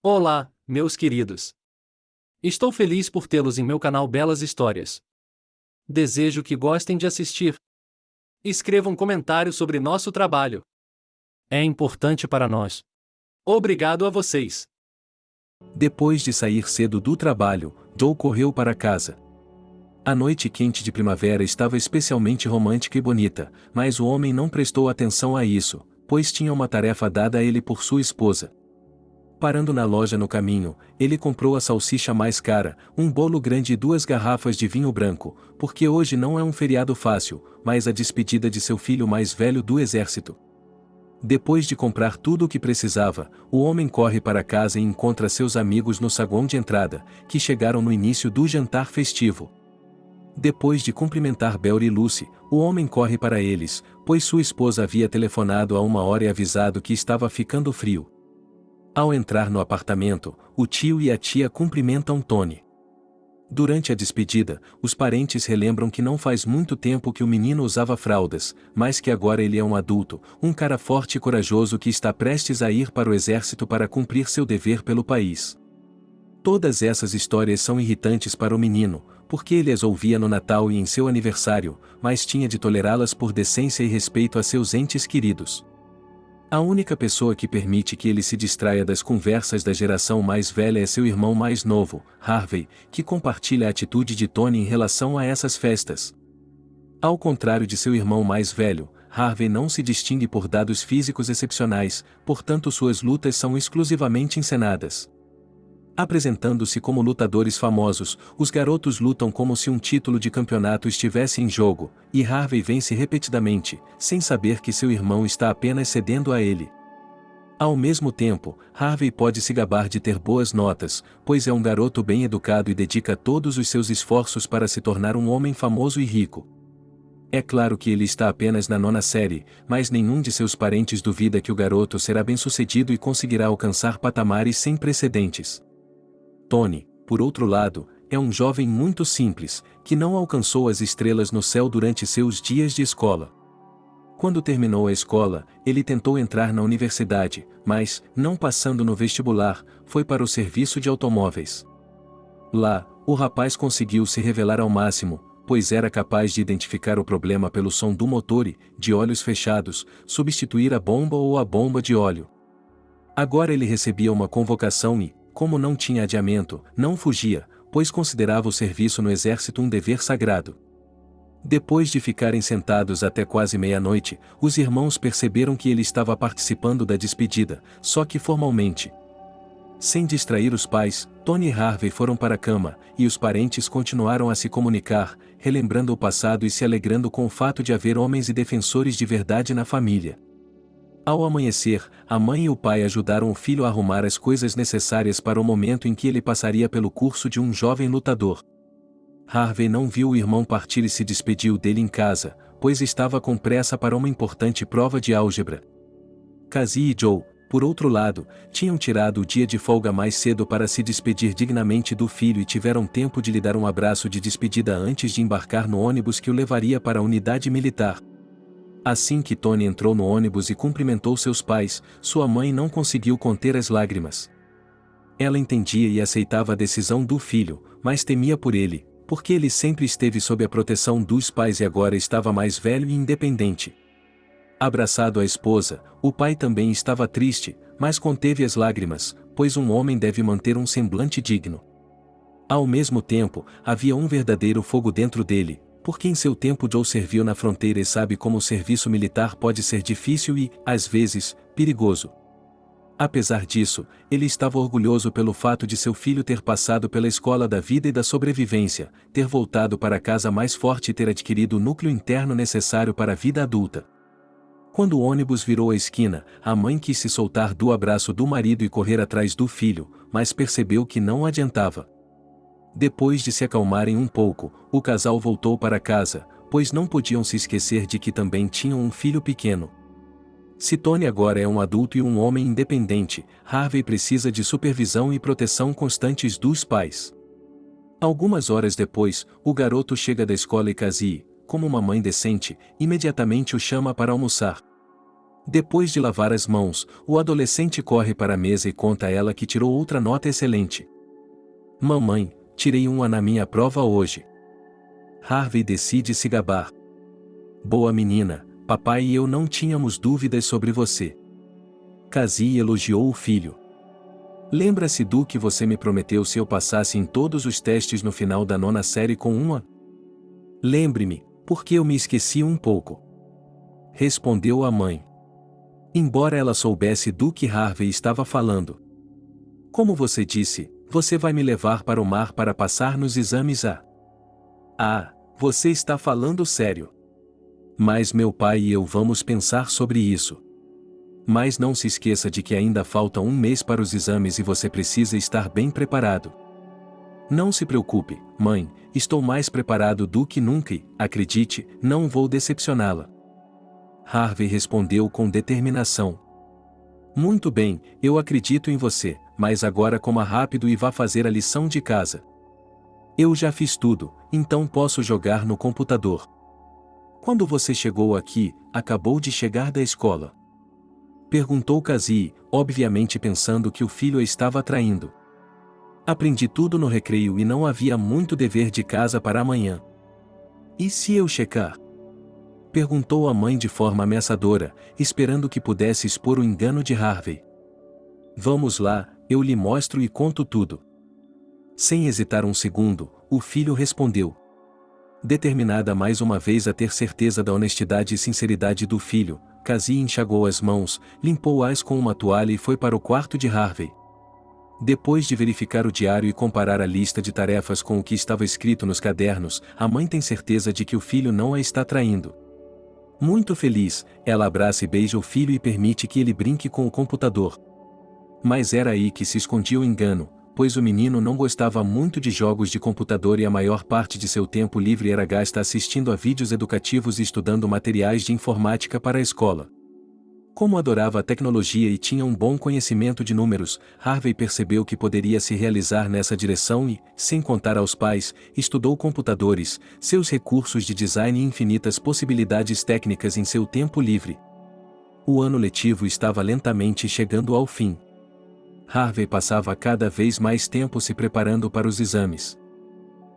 Olá, meus queridos. Estou feliz por tê-los em meu canal Belas Histórias. Desejo que gostem de assistir. Escreva um comentário sobre nosso trabalho. É importante para nós. Obrigado a vocês. Depois de sair cedo do trabalho, Joe correu para casa. A noite quente de primavera estava especialmente romântica e bonita, mas o homem não prestou atenção a isso, pois tinha uma tarefa dada a ele por sua esposa. Parando na loja no caminho, ele comprou a salsicha mais cara, um bolo grande e 2 garrafas de vinho branco, porque hoje não é um feriado fácil, mas a despedida de seu filho mais velho do exército. Depois de comprar tudo o que precisava, o homem corre para casa e encontra seus amigos no saguão de entrada, que chegaram no início do jantar festivo. Depois de cumprimentar Bel e Lucy, o homem corre para eles, pois sua esposa havia telefonado há 1 hora e avisado que estava ficando frio. Ao entrar no apartamento, o tio e a tia cumprimentam Tony. Durante a despedida, os parentes relembram que não faz muito tempo que o menino usava fraldas, mas que agora ele é um adulto, um cara forte e corajoso que está prestes a ir para o exército para cumprir seu dever pelo país. Todas essas histórias são irritantes para o menino, porque ele as ouvia no Natal e em seu aniversário, mas tinha de tolerá-las por decência e respeito a seus entes queridos. A única pessoa que permite que ele se distraia das conversas da geração mais velha é seu irmão mais novo, Harvey, que compartilha a atitude de Tony em relação a essas festas. Ao contrário de seu irmão mais velho, Harvey não se distingue por dados físicos excepcionais, portanto suas lutas são exclusivamente encenadas. Apresentando-se como lutadores famosos, os garotos lutam como se um título de campeonato estivesse em jogo, e Harvey vence repetidamente, sem saber que seu irmão está apenas cedendo a ele. Ao mesmo tempo, Harvey pode se gabar de ter boas notas, pois é um garoto bem educado e dedica todos os seus esforços para se tornar um homem famoso e rico. É claro que ele está apenas na 9ª série, mas nenhum de seus parentes duvida que o garoto será bem-sucedido e conseguirá alcançar patamares sem precedentes. Tony, por outro lado, é um jovem muito simples, que não alcançou as estrelas no céu durante seus dias de escola. Quando terminou a escola, ele tentou entrar na universidade, mas, não passando no vestibular, foi para o serviço de automóveis. Lá, o rapaz conseguiu se revelar ao máximo, pois era capaz de identificar o problema pelo som do motor e, de olhos fechados, substituir a bomba ou a bomba de óleo. Agora ele recebia uma convocação e, como não tinha adiamento, não fugia, pois considerava o serviço no exército um dever sagrado. Depois de ficarem sentados até quase meia-noite, os irmãos perceberam que ele estava participando da despedida, só que formalmente. Sem distrair os pais, Tony e Harvey foram para a cama, e os parentes continuaram a se comunicar, relembrando o passado e se alegrando com o fato de haver homens e defensores de verdade na família. Ao amanhecer, a mãe e o pai ajudaram o filho a arrumar as coisas necessárias para o momento em que ele passaria pelo curso de um jovem lutador. Harvey não viu o irmão partir e se despediu dele em casa, pois estava com pressa para uma importante prova de álgebra. Cassie e Joe, por outro lado, tinham tirado o dia de folga mais cedo para se despedir dignamente do filho e tiveram tempo de lhe dar um abraço de despedida antes de embarcar no ônibus que o levaria para a unidade militar. Assim que Tony entrou no ônibus e cumprimentou seus pais, sua mãe não conseguiu conter as lágrimas. Ela entendia e aceitava a decisão do filho, mas temia por ele, porque ele sempre esteve sob a proteção dos pais e agora estava mais velho e independente. Abraçado à esposa, o pai também estava triste, mas conteve as lágrimas, pois um homem deve manter um semblante digno. Ao mesmo tempo, havia um verdadeiro fogo dentro dele, porque em seu tempo Joe serviu na fronteira e sabe como o serviço militar pode ser difícil e, às vezes, perigoso. Apesar disso, ele estava orgulhoso pelo fato de seu filho ter passado pela escola da vida e da sobrevivência, ter voltado para casa mais forte e ter adquirido o núcleo interno necessário para a vida adulta. Quando o ônibus virou a esquina, a mãe quis se soltar do abraço do marido e correr atrás do filho, mas percebeu que não adiantava. Depois de se acalmarem um pouco, o casal voltou para casa, pois não podiam se esquecer de que também tinham um filho pequeno. Se Tony agora é um adulto e um homem independente, Harvey precisa de supervisão e proteção constantes dos pais. Algumas horas depois, o garoto chega da escola e Cassie, como uma mãe decente, imediatamente o chama para almoçar. Depois de lavar as mãos, o adolescente corre para a mesa e conta a ela que tirou outra nota excelente. Mamãe, tirei uma na minha prova hoje. Harvey decide se gabar. Boa menina, papai e eu não tínhamos dúvidas sobre você. Cassie elogiou o filho. Lembra-se do que você me prometeu se eu passasse em todos os testes no final da 9ª série com uma? Lembre-me, porque eu me esqueci um pouco. Respondeu a mãe. Embora ela soubesse do que Harvey estava falando. Como você disse, você vai me levar para o mar para passar nos exames a... Ah, você está falando sério. Mas meu pai e eu vamos pensar sobre isso. Mas não se esqueça de que ainda falta um mês para os exames e você precisa estar bem preparado. Não se preocupe, mãe, estou mais preparado do que nunca e, acredite, não vou decepcioná-la. Harvey respondeu com determinação. Muito bem, eu acredito em você, mas agora coma rápido e vá fazer a lição de casa. Eu já fiz tudo, então posso jogar no computador. Quando você chegou aqui, acabou de chegar da escola? Perguntou Cassie, obviamente pensando que o filho a estava traindo. Aprendi tudo no recreio e não havia muito dever de casa para amanhã. E se eu checar? Perguntou a mãe de forma ameaçadora, esperando que pudesse expor o engano de Harvey. Vamos lá, eu lhe mostro e conto tudo. Sem hesitar um segundo, o filho respondeu. Determinada mais uma vez a ter certeza da honestidade e sinceridade do filho, Cassie enxagou as mãos, limpou-as com uma toalha e foi para o quarto de Harvey. Depois de verificar o diário e comparar a lista de tarefas com o que estava escrito nos cadernos, a mãe tem certeza de que o filho não a está traindo. Muito feliz, ela abraça e beija o filho e permite que ele brinque com o computador. Mas era aí que se escondia o engano, pois o menino não gostava muito de jogos de computador e a maior parte de seu tempo livre era gasta assistindo a vídeos educativos e estudando materiais de informática para a escola. Como adorava a tecnologia e tinha um bom conhecimento de números, Harvey percebeu que poderia se realizar nessa direção e, sem contar aos pais, estudou computadores, seus recursos de design e infinitas possibilidades técnicas em seu tempo livre. O ano letivo estava lentamente chegando ao fim. Harvey passava cada vez mais tempo se preparando para os exames.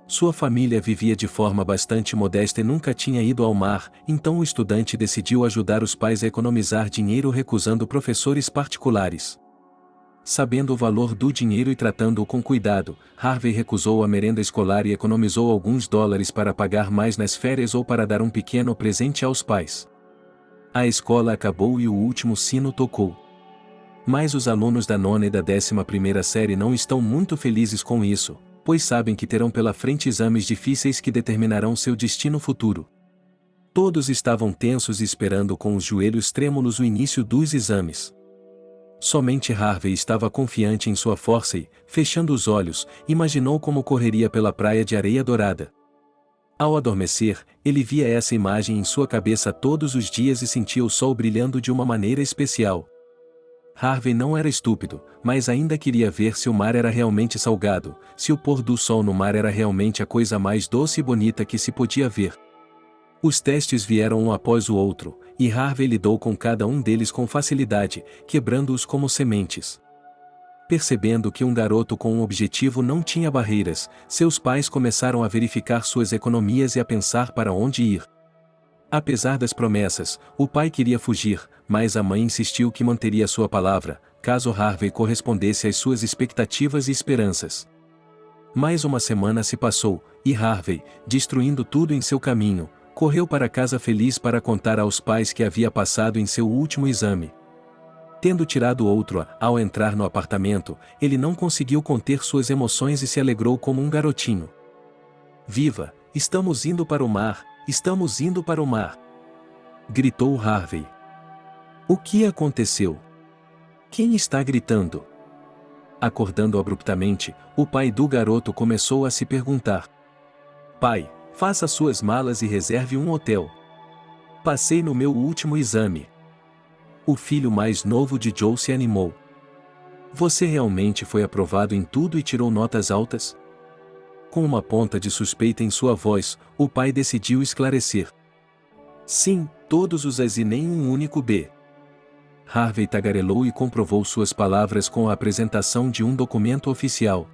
Sua família vivia de forma bastante modesta e nunca tinha ido ao mar, então o estudante decidiu ajudar os pais a economizar dinheiro recusando professores particulares. Sabendo o valor do dinheiro e tratando-o com cuidado, Harvey recusou a merenda escolar e economizou alguns dólares para pagar mais nas férias ou para dar um pequeno presente aos pais. A escola acabou e o último sino tocou. Mas os alunos da 9ª e da 11ª série não estão muito felizes com isso, pois sabem que terão pela frente exames difíceis que determinarão seu destino futuro. Todos estavam tensos e esperando com os joelhos trêmulos o início dos exames. Somente Harvey estava confiante em sua força e, fechando os olhos, imaginou como correria pela praia de areia dourada. Ao adormecer, ele via essa imagem em sua cabeça todos os dias e sentia o sol brilhando de uma maneira especial. Harvey não era estúpido, mas ainda queria ver se o mar era realmente salgado, se o pôr do sol no mar era realmente a coisa mais doce e bonita que se podia ver. Os testes vieram um após o outro, e Harvey lidou com cada um deles com facilidade, quebrando-os como sementes. Percebendo que um garoto com um objetivo não tinha barreiras, seus pais começaram a verificar suas economias e a pensar para onde ir. Apesar das promessas, o pai queria fugir, mas a mãe insistiu que manteria sua palavra, caso Harvey correspondesse às suas expectativas e esperanças. Mais uma semana se passou, e Harvey, destruindo tudo em seu caminho, correu para casa feliz para contar aos pais que havia passado em seu último exame. Tendo tirado outro ao entrar no apartamento, ele não conseguiu conter suas emoções e se alegrou como um garotinho. Viva, estamos indo para o mar! Estamos indo para o mar! Gritou Harvey. O que aconteceu? Quem está gritando? Acordando abruptamente, o pai do garoto começou a se perguntar. Pai, faça suas malas e reserve um hotel. Passei no meu último exame. O filho mais novo de Joe se animou. Você realmente foi aprovado em tudo e tirou notas altas? Com uma ponta de suspeita em sua voz, o pai decidiu esclarecer. Sim, todos os As e nem um único B. Harvey tagarelou e comprovou suas palavras com a apresentação de um documento oficial.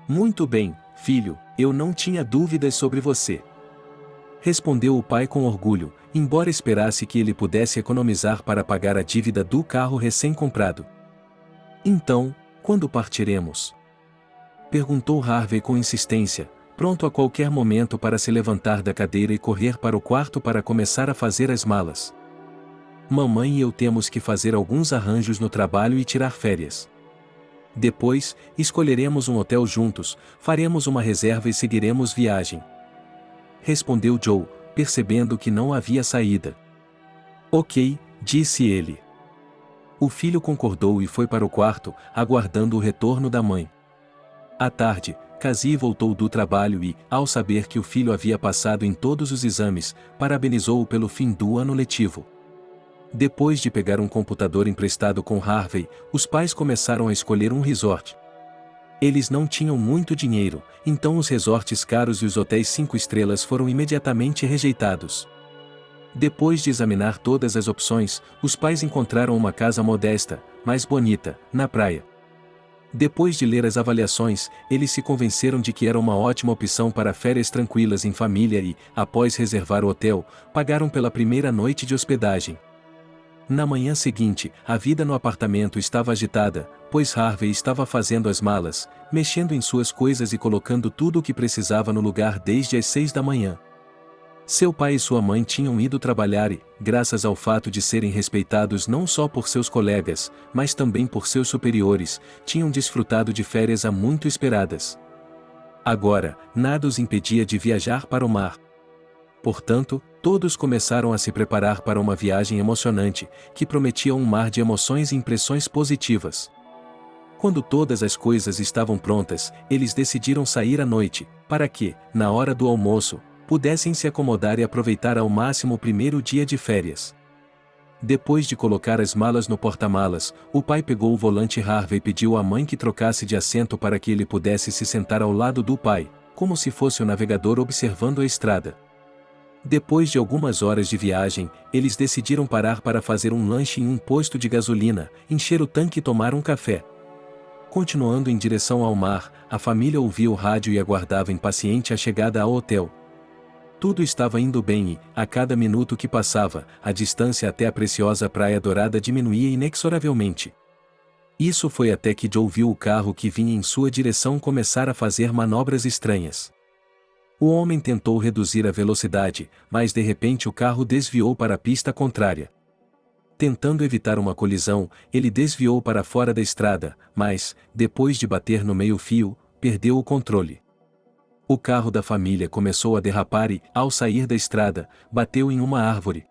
Muito bem, filho, eu não tinha dúvidas sobre você. Respondeu o pai com orgulho, embora esperasse que ele pudesse economizar para pagar a dívida do carro recém-comprado. Então, quando partiremos? Perguntou Harvey com insistência, pronto a qualquer momento para se levantar da cadeira e correr para o quarto para começar a fazer as malas. Mamãe e eu temos que fazer alguns arranjos no trabalho e tirar férias. Depois, escolheremos um hotel juntos, faremos uma reserva e seguiremos viagem. Respondeu Joe, percebendo que não havia saída. Ok, disse ele. O filho concordou e foi para o quarto, aguardando o retorno da mãe. À tarde, Cassie voltou do trabalho e, ao saber que o filho havia passado em todos os exames, parabenizou-o pelo fim do ano letivo. Depois de pegar um computador emprestado com Harvey, os pais começaram a escolher um resort. Eles não tinham muito dinheiro, então os resorts caros e os hotéis 5 estrelas foram imediatamente rejeitados. Depois de examinar todas as opções, os pais encontraram uma casa modesta, mas bonita, na praia. Depois de ler as avaliações, eles se convenceram de que era uma ótima opção para férias tranquilas em família e, após reservar o hotel, pagaram pela primeira noite de hospedagem. Na manhã seguinte, a vida no apartamento estava agitada, pois Harvey estava fazendo as malas, mexendo em suas coisas e colocando tudo o que precisava no lugar desde as 6 da manhã. Seu pai e sua mãe tinham ido trabalhar e, graças ao fato de serem respeitados não só por seus colegas, mas também por seus superiores, tinham desfrutado de férias há muito esperadas. Agora, nada os impedia de viajar para o mar. Portanto, todos começaram a se preparar para uma viagem emocionante, que prometia um mar de emoções e impressões positivas. Quando todas as coisas estavam prontas, eles decidiram sair à noite, para que, na hora do almoço, pudessem se acomodar e aproveitar ao máximo o primeiro dia de férias. Depois de colocar as malas no porta-malas, o pai pegou o volante Harvey e pediu à mãe que trocasse de assento para que ele pudesse se sentar ao lado do pai, como se fosse o navegador observando a estrada. Depois de algumas horas de viagem, eles decidiram parar para fazer um lanche em um posto de gasolina, encher o tanque e tomar um café. Continuando em direção ao mar, a família ouvia o rádio e aguardava impaciente a chegada ao hotel. Tudo estava indo bem e, a cada minuto que passava, a distância até a preciosa Praia Dourada diminuía inexoravelmente. Isso foi até que Joe viu o carro que vinha em sua direção começar a fazer manobras estranhas. O homem tentou reduzir a velocidade, mas de repente o carro desviou para a pista contrária. Tentando evitar uma colisão, ele desviou para fora da estrada, mas, depois de bater no meio-fio, perdeu o controle. O carro da família começou a derrapar e, ao sair da estrada, bateu em uma árvore.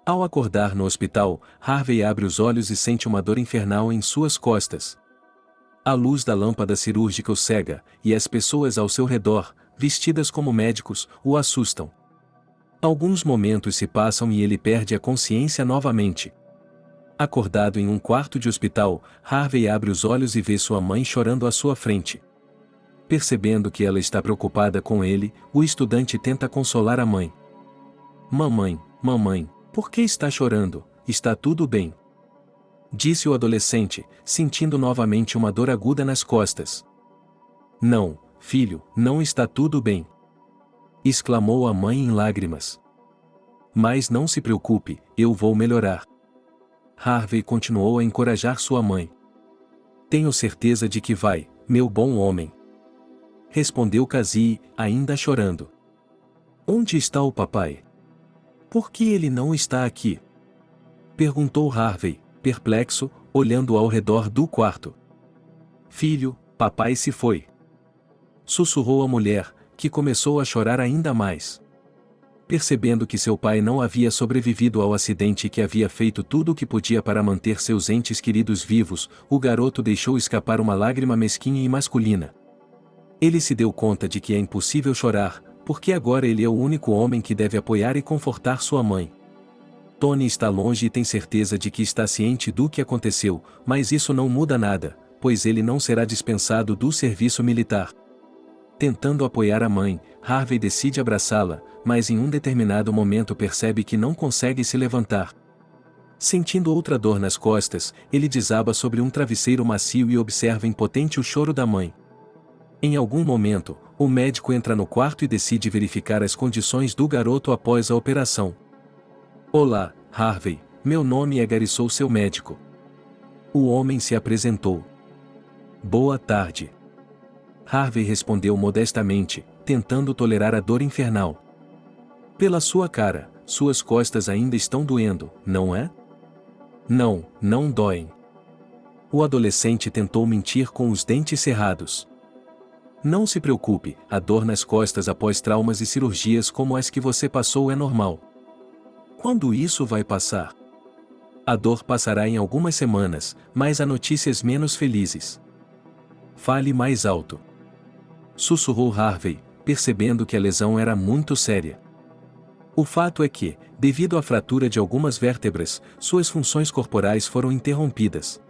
Ao acordar no hospital, Harvey abre os olhos e sente uma dor infernal em suas costas. A luz da lâmpada cirúrgica o cega, e as pessoas ao seu redor, vestidas como médicos, o assustam. Alguns momentos se passam e ele perde a consciência novamente. Acordado em um quarto de hospital, Harvey abre os olhos e vê sua mãe chorando à sua frente. Percebendo que ela está preocupada com ele, o estudante tenta consolar a mãe. Mamãe, mamãe, por que está chorando? Está tudo bem. Disse o adolescente, sentindo novamente uma dor aguda nas costas. Não, filho, não está tudo bem. Exclamou a mãe em lágrimas. Mas não se preocupe, eu vou melhorar. Harvey continuou a encorajar sua mãe. Tenho certeza de que vai, meu bom homem. Respondeu Cassie, ainda chorando. Onde está o papai? Por que ele não está aqui? Perguntou Harvey, perplexo, olhando ao redor do quarto. Filho, papai se foi. Sussurrou a mulher, que começou a chorar ainda mais. Percebendo que seu pai não havia sobrevivido ao acidente e que havia feito tudo o que podia para manter seus entes queridos vivos, o garoto deixou escapar uma lágrima mesquinha e masculina. Ele se deu conta de que é impossível chorar, porque agora ele é o único homem que deve apoiar e confortar sua mãe. Tony está longe e tem certeza de que está ciente do que aconteceu, mas isso não muda nada, pois ele não será dispensado do serviço militar. Tentando apoiar a mãe, Harvey decide abraçá-la, mas em um determinado momento percebe que não consegue se levantar. Sentindo outra dor nas costas, ele desaba sobre um travesseiro macio e observa impotente o choro da mãe. Em algum momento, o médico entra no quarto e decide verificar as condições do garoto após a operação. Olá, Harvey, meu nome é Gary, sou seu médico. O homem se apresentou. Boa tarde. Harvey respondeu modestamente, tentando tolerar a dor infernal. Pela sua cara, suas costas ainda estão doendo, não é? Não, não doem. O adolescente tentou mentir com os dentes cerrados. Não se preocupe, a dor nas costas após traumas e cirurgias como as que você passou é normal. Quando isso vai passar? A dor passará em algumas semanas, mas há notícias menos felizes. Fale mais alto. Sussurrou Harvey, percebendo que a lesão era muito séria. O fato é que, devido à fratura de algumas vértebras, suas funções corporais foram interrompidas.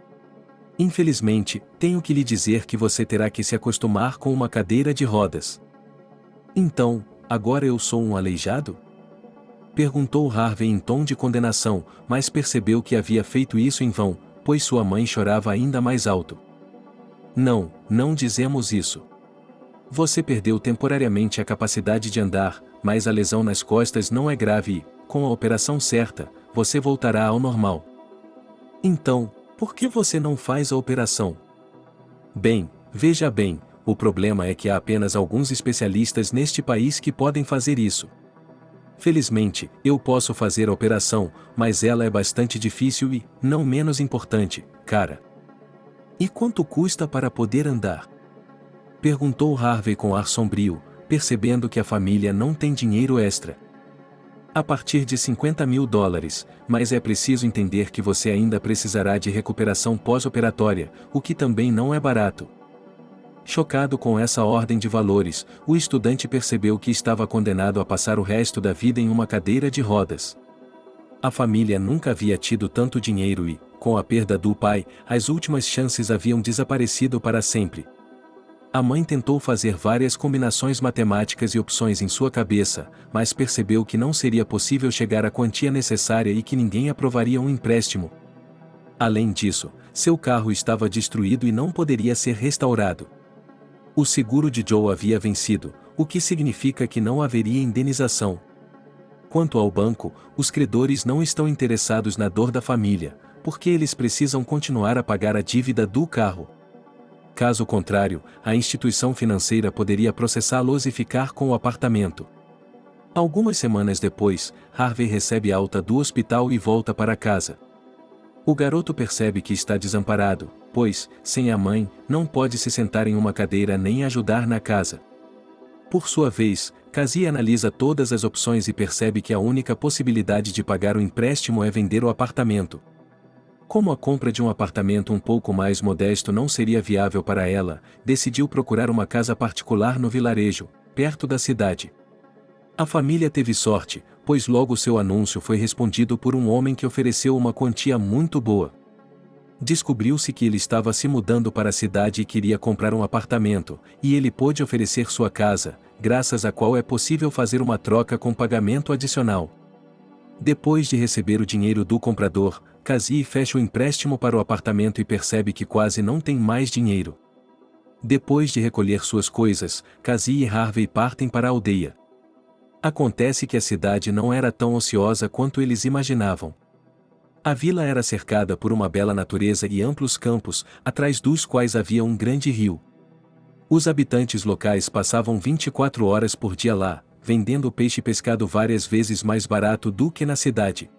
Infelizmente, tenho que lhe dizer que você terá que se acostumar com uma cadeira de rodas. Então, agora eu sou um aleijado? Perguntou Harvey em tom de condenação, mas percebeu que havia feito isso em vão, pois sua mãe chorava ainda mais alto. Não, não dizemos isso. Você perdeu temporariamente a capacidade de andar, mas a lesão nas costas não é grave e, com a operação certa, você voltará ao normal. Então, por que você não faz a operação? Bem, veja bem, o problema é que há apenas alguns especialistas neste país que podem fazer isso. Felizmente, eu posso fazer a operação, mas ela é bastante difícil e, não menos importante, cara. E quanto custa para poder andar? Perguntou Harvey com ar sombrio, percebendo que a família não tem dinheiro extra. A partir de $50.000, mas é preciso entender que você ainda precisará de recuperação pós-operatória, o que também não é barato. Chocado com essa ordem de valores, o estudante percebeu que estava condenado a passar o resto da vida em uma cadeira de rodas. A família nunca havia tido tanto dinheiro e, com a perda do pai, as últimas chances haviam desaparecido para sempre. A mãe tentou fazer várias combinações matemáticas e opções em sua cabeça, mas percebeu que não seria possível chegar à quantia necessária e que ninguém aprovaria um empréstimo. Além disso, seu carro estava destruído e não poderia ser restaurado. O seguro de Joe havia vencido, o que significa que não haveria indenização. Quanto ao banco, os credores não estão interessados na dor da família, porque eles precisam continuar a pagar a dívida do carro. Caso contrário, a instituição financeira poderia processá-los e ficar com o apartamento. Algumas semanas depois, Harvey recebe alta do hospital e volta para casa. O garoto percebe que está desamparado, pois, sem a mãe, não pode se sentar em uma cadeira nem ajudar na casa. Por sua vez, Cassie analisa todas as opções e percebe que a única possibilidade de pagar o empréstimo é vender o apartamento. Como a compra de um apartamento um pouco mais modesto não seria viável para ela, decidiu procurar uma casa particular no vilarejo, perto da cidade. A família teve sorte, pois logo seu anúncio foi respondido por um homem que ofereceu uma quantia muito boa. Descobriu-se que ele estava se mudando para a cidade e queria comprar um apartamento, e ele pôde oferecer sua casa, graças à qual é possível fazer uma troca com pagamento adicional. Depois de receber o dinheiro do comprador, Cassie fecha o empréstimo para o apartamento e percebe que quase não tem mais dinheiro. Depois de recolher suas coisas, Cassie e Harvey partem para a aldeia. Acontece que a cidade não era tão ociosa quanto eles imaginavam. A vila era cercada por uma bela natureza e amplos campos, atrás dos quais havia um grande rio. Os habitantes locais passavam 24 horas por dia lá, vendendo peixe pescado várias vezes mais barato do que na cidade.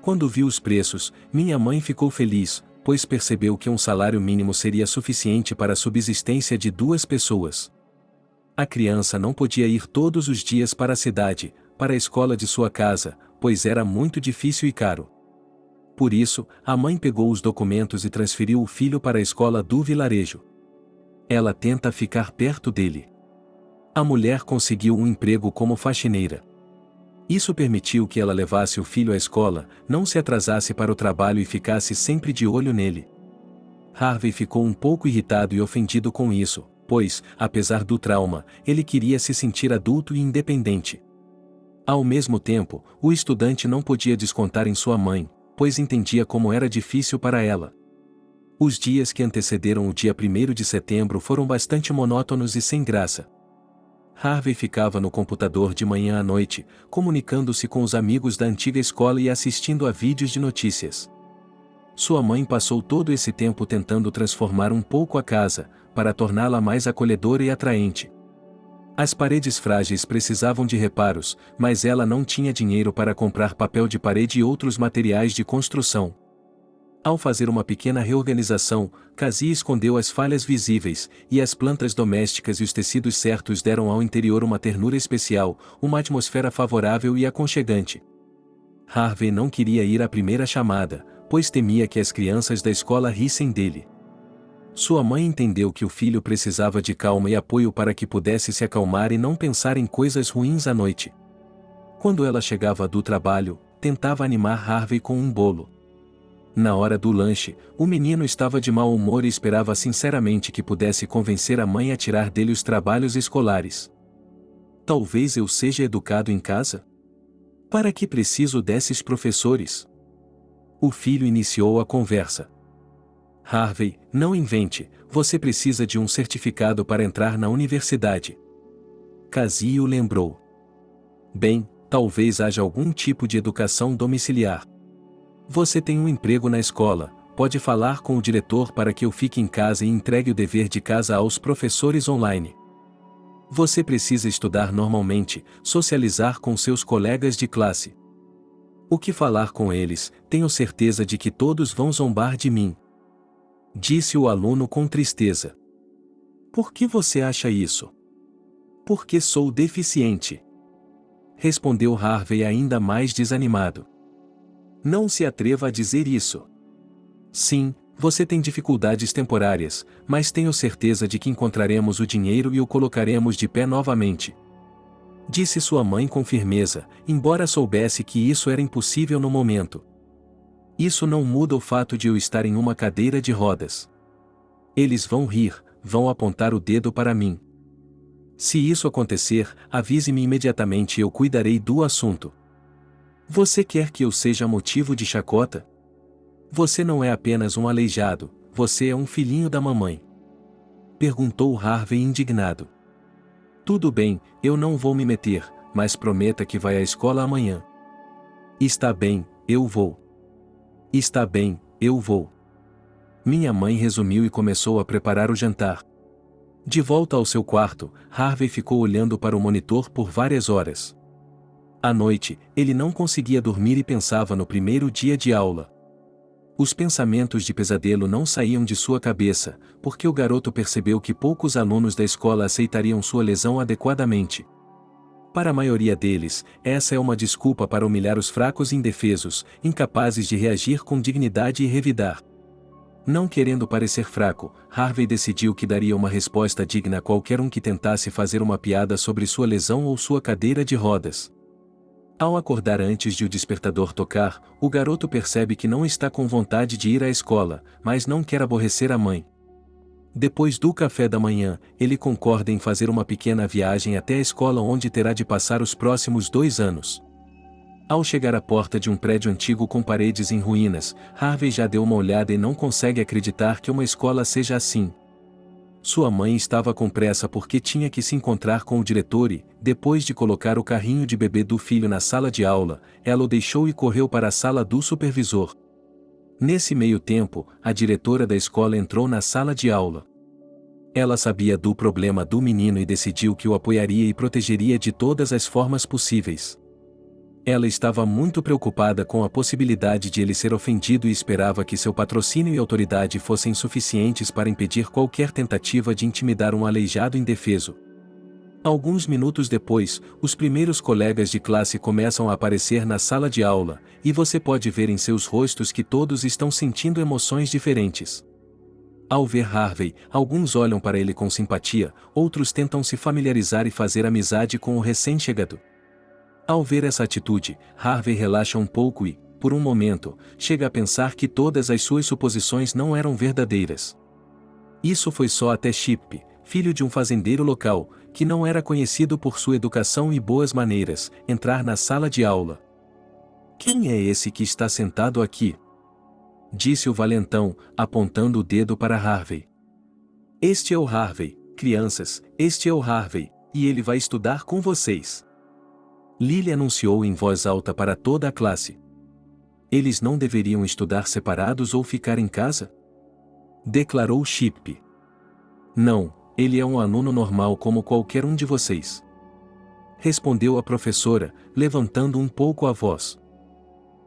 Quando viu os preços, minha mãe ficou feliz, pois percebeu que um salário mínimo seria suficiente para a subsistência de 2 pessoas. A criança não podia ir todos os dias para a cidade, para a escola de sua casa, pois era muito difícil e caro. Por isso, a mãe pegou os documentos e transferiu o filho para a escola do vilarejo. Ela tenta ficar perto dele. A mulher conseguiu um emprego como faxineira. Isso permitiu que ela levasse o filho à escola, não se atrasasse para o trabalho e ficasse sempre de olho nele. Harvey ficou um pouco irritado e ofendido com isso, pois, apesar do trauma, ele queria se sentir adulto e independente. Ao mesmo tempo, o estudante não podia descontar em sua mãe, pois entendia como era difícil para ela. Os dias que antecederam o dia 1º de setembro foram bastante monótonos e sem graça. Harvey ficava no computador de manhã à noite, comunicando-se com os amigos da antiga escola e assistindo a vídeos de notícias. Sua mãe passou todo esse tempo tentando transformar um pouco a casa, para torná-la mais acolhedora e atraente. As paredes frágeis precisavam de reparos, mas ela não tinha dinheiro para comprar papel de parede e outros materiais de construção. Ao fazer uma pequena reorganização, Cassie escondeu as falhas visíveis, e as plantas domésticas e os tecidos certos deram ao interior uma ternura especial, uma atmosfera favorável e aconchegante. Harvey não queria ir à primeira chamada, pois temia que as crianças da escola rissem dele. Sua mãe entendeu que o filho precisava de calma e apoio para que pudesse se acalmar e não pensar em coisas ruins à noite. Quando ela chegava do trabalho, tentava animar Harvey com um bolo. Na hora do lanche, o menino estava de mau humor e esperava sinceramente que pudesse convencer a mãe a tirar dele os trabalhos escolares. Talvez eu seja educado em casa? Para que preciso desses professores? O filho iniciou a conversa. Harvey, não invente, você precisa de um certificado para entrar na universidade. Cassie o lembrou. Bem, talvez haja algum tipo de educação domiciliar. Você tem um emprego na escola, pode falar com o diretor para que eu fique em casa e entregue o dever de casa aos professores online. Você precisa estudar normalmente, socializar com seus colegas de classe. O que falar com eles, tenho certeza de que todos vão zombar de mim. Disse o aluno com tristeza. Por que você acha isso? Porque sou deficiente. Respondeu Harvey ainda mais desanimado. Não se atreva a dizer isso. Sim, você tem dificuldades temporárias, mas tenho certeza de que encontraremos o dinheiro e o colocaremos de pé novamente. Disse sua mãe com firmeza, embora soubesse que isso era impossível no momento. Isso não muda o fato de eu estar em uma cadeira de rodas. Eles vão rir, vão apontar o dedo para mim. Se isso acontecer, avise-me imediatamente e eu cuidarei do assunto. Você quer que eu seja motivo de chacota? Você não é apenas um aleijado, você é um filhinho da mamãe. Perguntou Harvey indignado. Tudo bem, eu não vou me meter, mas prometa que vai à escola amanhã. Está bem, eu vou. Está bem, eu vou. Minha mãe resumiu e começou a preparar o jantar. De volta ao seu quarto, Harvey ficou olhando para o monitor por várias horas. À noite, ele não conseguia dormir e pensava no primeiro dia de aula. Os pensamentos de pesadelo não saíam de sua cabeça, porque o garoto percebeu que poucos alunos da escola aceitariam sua lesão adequadamente. Para a maioria deles, essa é uma desculpa para humilhar os fracos e indefesos, incapazes de reagir com dignidade e revidar. Não querendo parecer fraco, Harvey decidiu que daria uma resposta digna a qualquer um que tentasse fazer uma piada sobre sua lesão ou sua cadeira de rodas. Ao acordar antes de o despertador tocar, o garoto percebe que não está com vontade de ir à escola, mas não quer aborrecer a mãe. Depois do café da manhã, ele concorda em fazer uma pequena viagem até a escola onde terá de passar os próximos 2 anos. Ao chegar à porta de um prédio antigo com paredes em ruínas, Harvey já deu uma olhada e não consegue acreditar que uma escola seja assim. Sua mãe estava com pressa porque tinha que se encontrar com o diretor e, depois de colocar o carrinho de bebê do filho na sala de aula, ela o deixou e correu para a sala do supervisor. Nesse meio tempo, a diretora da escola entrou na sala de aula. Ela sabia do problema do menino e decidiu que o apoiaria e protegeria de todas as formas possíveis. Ela estava muito preocupada com a possibilidade de ele ser ofendido e esperava que seu patrocínio e autoridade fossem suficientes para impedir qualquer tentativa de intimidar um aleijado indefeso. Alguns minutos depois, os primeiros colegas de classe começam a aparecer na sala de aula, e você pode ver em seus rostos que todos estão sentindo emoções diferentes. Ao ver Harvey, alguns olham para ele com simpatia, outros tentam se familiarizar e fazer amizade com o recém-chegado. Ao ver essa atitude, Harvey relaxa um pouco e, por um momento, chega a pensar que todas as suas suposições não eram verdadeiras. Isso foi só até Chip, filho de um fazendeiro local, que não era conhecido por sua educação e boas maneiras, entrar na sala de aula. Quem é esse que está sentado aqui? Disse o valentão, apontando o dedo para Harvey. Este é o Harvey, crianças, este é o Harvey, e ele vai estudar com vocês. Lily anunciou em voz alta para toda a classe. Eles não deveriam estudar separados ou ficar em casa? Declarou Chip. Não, ele é um aluno normal como qualquer um de vocês. Respondeu a professora, levantando um pouco a voz.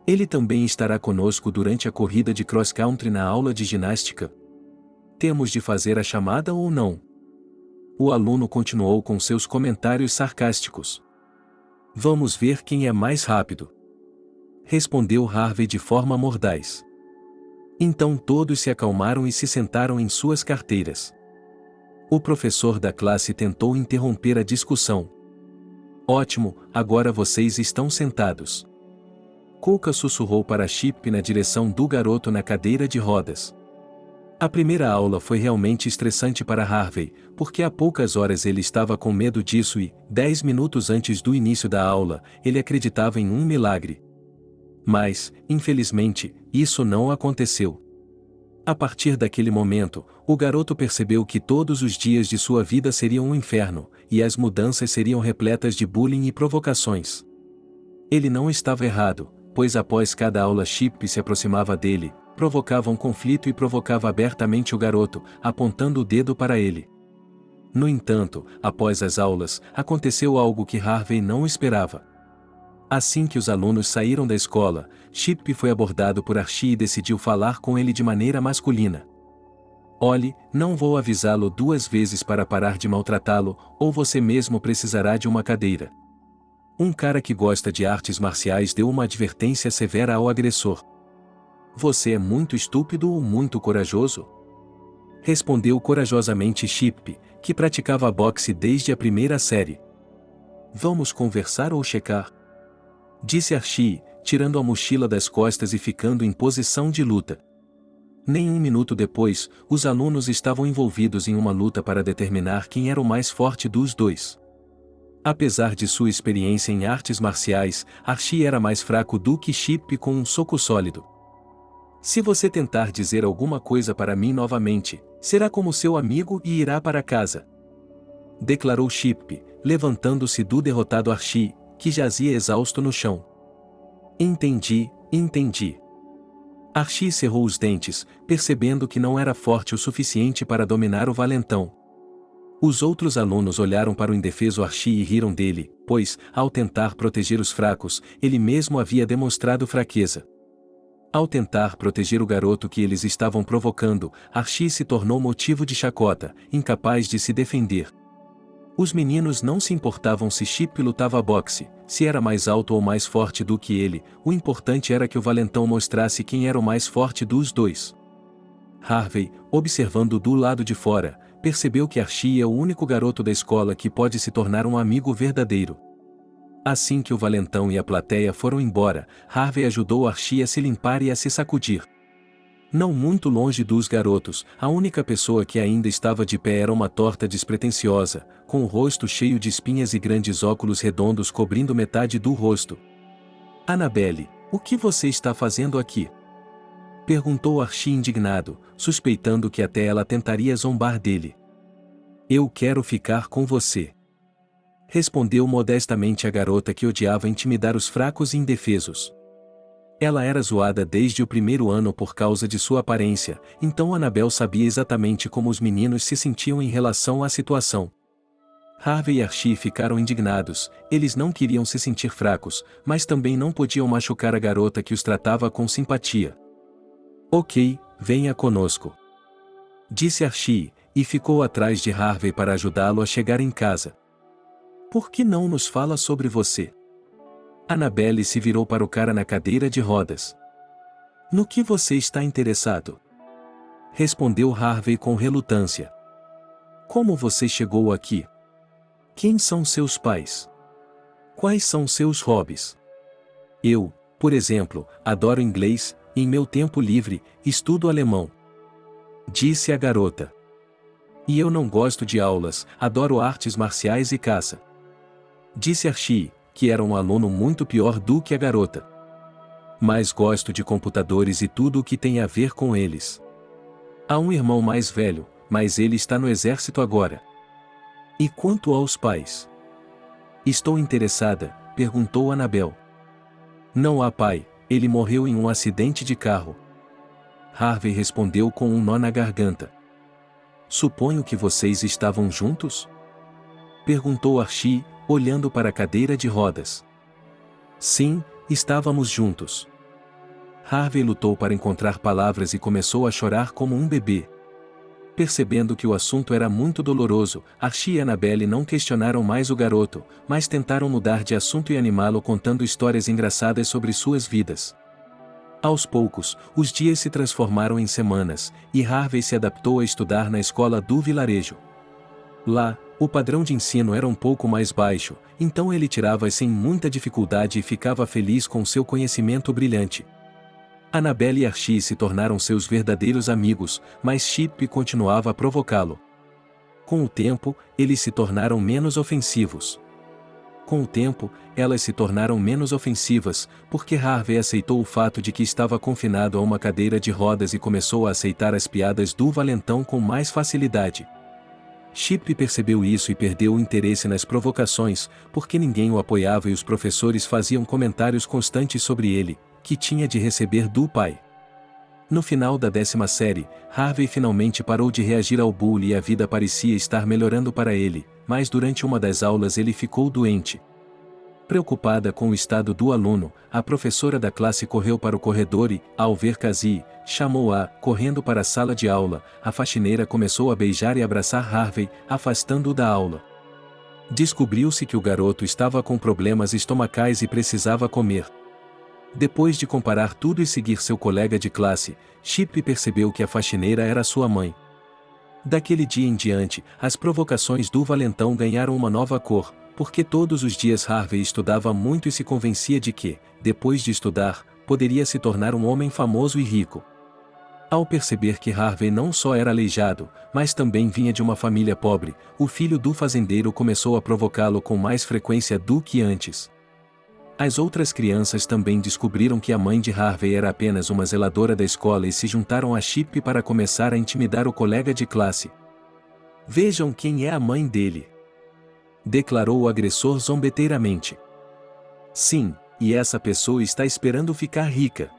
Ele também estará conosco durante a corrida de cross-country na aula de ginástica. Temos de fazer a chamada ou não? O aluno continuou com seus comentários sarcásticos. Vamos ver quem é mais rápido. Respondeu Harvey de forma mordaz. Então todos se acalmaram e se sentaram em suas carteiras. O professor da classe tentou interromper a discussão. Ótimo, agora vocês estão sentados. Cuca sussurrou para Chip na direção do garoto na cadeira de rodas. A primeira aula foi realmente estressante para Harvey, porque há poucas horas ele estava com medo disso e, 10 minutos antes do início da aula, ele acreditava em um milagre. Mas, infelizmente, isso não aconteceu. A partir daquele momento, o garoto percebeu que todos os dias de sua vida seriam um inferno, e as mudanças seriam repletas de bullying e provocações. Ele não estava errado, pois após cada aula Chip se aproximava dele, provocava um conflito e provocava abertamente o garoto, apontando o dedo para ele. No entanto, após as aulas, aconteceu algo que Harvey não esperava. Assim que os alunos saíram da escola, Chip foi abordado por Archie e decidiu falar com ele de maneira masculina. Olhe, não vou avisá-lo 2 vezes para parar de maltratá-lo, ou você mesmo precisará de uma cadeira. Um cara que gosta de artes marciais deu uma advertência severa ao agressor. Você é muito estúpido ou muito corajoso? Respondeu corajosamente Chip, que praticava boxe desde a primeira série. Vamos conversar ou checar? Disse Archie, tirando a mochila das costas e ficando em posição de luta. Nem 1 minuto depois, os alunos estavam envolvidos em uma luta para determinar quem era o mais forte dos dois. Apesar de sua experiência em artes marciais, Archie era mais fraco do que Chip com um soco sólido. Se você tentar dizer alguma coisa para mim novamente, será como seu amigo e irá para casa. Declarou Chip, levantando-se do derrotado Archie, que jazia exausto no chão. Entendi. Archie cerrou os dentes, percebendo que não era forte o suficiente para dominar o valentão. Os outros alunos olharam para o indefeso Archie e riram dele, pois, ao tentar proteger os fracos, ele mesmo havia demonstrado fraqueza. Ao tentar proteger o garoto que eles estavam provocando, Archie se tornou motivo de chacota, incapaz de se defender. Os meninos não se importavam se Chip lutava boxe, se era mais alto ou mais forte do que ele, o importante era que o valentão mostrasse quem era o mais forte dos dois. Harvey, observando do lado de fora, percebeu que Archie é o único garoto da escola que pode se tornar um amigo verdadeiro. Assim que o valentão e a plateia foram embora, Harvey ajudou Archie a se limpar e a se sacudir. Não muito longe dos garotos, a única pessoa que ainda estava de pé era uma torta despretensiosa, com o rosto cheio de espinhas e grandes óculos redondos cobrindo metade do rosto. Annabelle, o que você está fazendo aqui? Perguntou Archie indignado, suspeitando que até ela tentaria zombar dele. Eu quero ficar com você. Respondeu modestamente a garota que odiava intimidar os fracos e indefesos. Ela era zoada desde o primeiro ano por causa de sua aparência, então Annabelle sabia exatamente como os meninos se sentiam em relação à situação. Harvey e Archie ficaram indignados, eles não queriam se sentir fracos, mas também não podiam machucar a garota que os tratava com simpatia. Ok, venha conosco. Disse Archie, e ficou atrás de Harvey para ajudá-lo a chegar em casa. Por que não nos fala sobre você? Annabelle se virou para o cara na cadeira de rodas. No que você está interessado? Respondeu Harvey com relutância. Como você chegou aqui? Quem são seus pais? Quais são seus hobbies? Eu, por exemplo, adoro inglês, e em meu tempo livre, estudo alemão. Disse a garota. E eu não gosto de aulas, adoro artes marciais e caça. Disse Archie, que era um aluno muito pior do que a garota. Mas gosto de computadores e tudo o que tem a ver com eles. Há um irmão mais velho, mas ele está no exército agora. E quanto aos pais? Estou interessada, perguntou Annabel. Não há pai, ele morreu em um acidente de carro. Harvey respondeu com um nó na garganta. Suponho que vocês estavam juntos? Perguntou Archie, olhando para a cadeira de rodas. Sim, estávamos juntos. Harvey lutou para encontrar palavras e começou a chorar como um bebê. Percebendo que o assunto era muito doloroso, Archie e Annabelle não questionaram mais o garoto, mas tentaram mudar de assunto e animá-lo contando histórias engraçadas sobre suas vidas. Aos poucos, os dias se transformaram em semanas, e Harvey se adaptou a estudar na escola do vilarejo. Lá, o padrão de ensino era um pouco mais baixo, então ele tirava sem muita dificuldade e ficava feliz com seu conhecimento brilhante. Annabelle e Archie se tornaram seus verdadeiros amigos, mas Chip continuava a provocá-lo. Com o tempo, eles se tornaram menos ofensivos. Com o tempo, elas se tornaram menos ofensivas, porque Harvey aceitou o fato de que estava confinado a uma cadeira de rodas e começou a aceitar as piadas do valentão com mais facilidade. Chip percebeu isso e perdeu o interesse nas provocações, porque ninguém o apoiava e os professores faziam comentários constantes sobre ele, que tinha de receber do pai. No final da 10ª série, Harvey finalmente parou de reagir ao bullying e a vida parecia estar melhorando para ele, mas durante uma das aulas ele ficou doente. Preocupada com o estado do aluno, a professora da classe correu para o corredor e, ao ver Cassie, chamou-a, correndo para a sala de aula. A faxineira começou a beijar e abraçar Harvey, afastando-o da aula. Descobriu-se que o garoto estava com problemas estomacais e precisava comer. Depois de comparar tudo e seguir seu colega de classe, Chip percebeu que a faxineira era sua mãe. Daquele dia em diante, as provocações do valentão ganharam uma nova cor, porque todos os dias Harvey estudava muito e se convencia de que, depois de estudar, poderia se tornar um homem famoso e rico. Ao perceber que Harvey não só era aleijado, mas também vinha de uma família pobre, o filho do fazendeiro começou a provocá-lo com mais frequência do que antes. As outras crianças também descobriram que a mãe de Harvey era apenas uma zeladora da escola e se juntaram a Chip para começar a intimidar o colega de classe. Vejam quem é a mãe dele, declarou o agressor zombeteiramente. Sim, e essa pessoa está esperando ficar rica.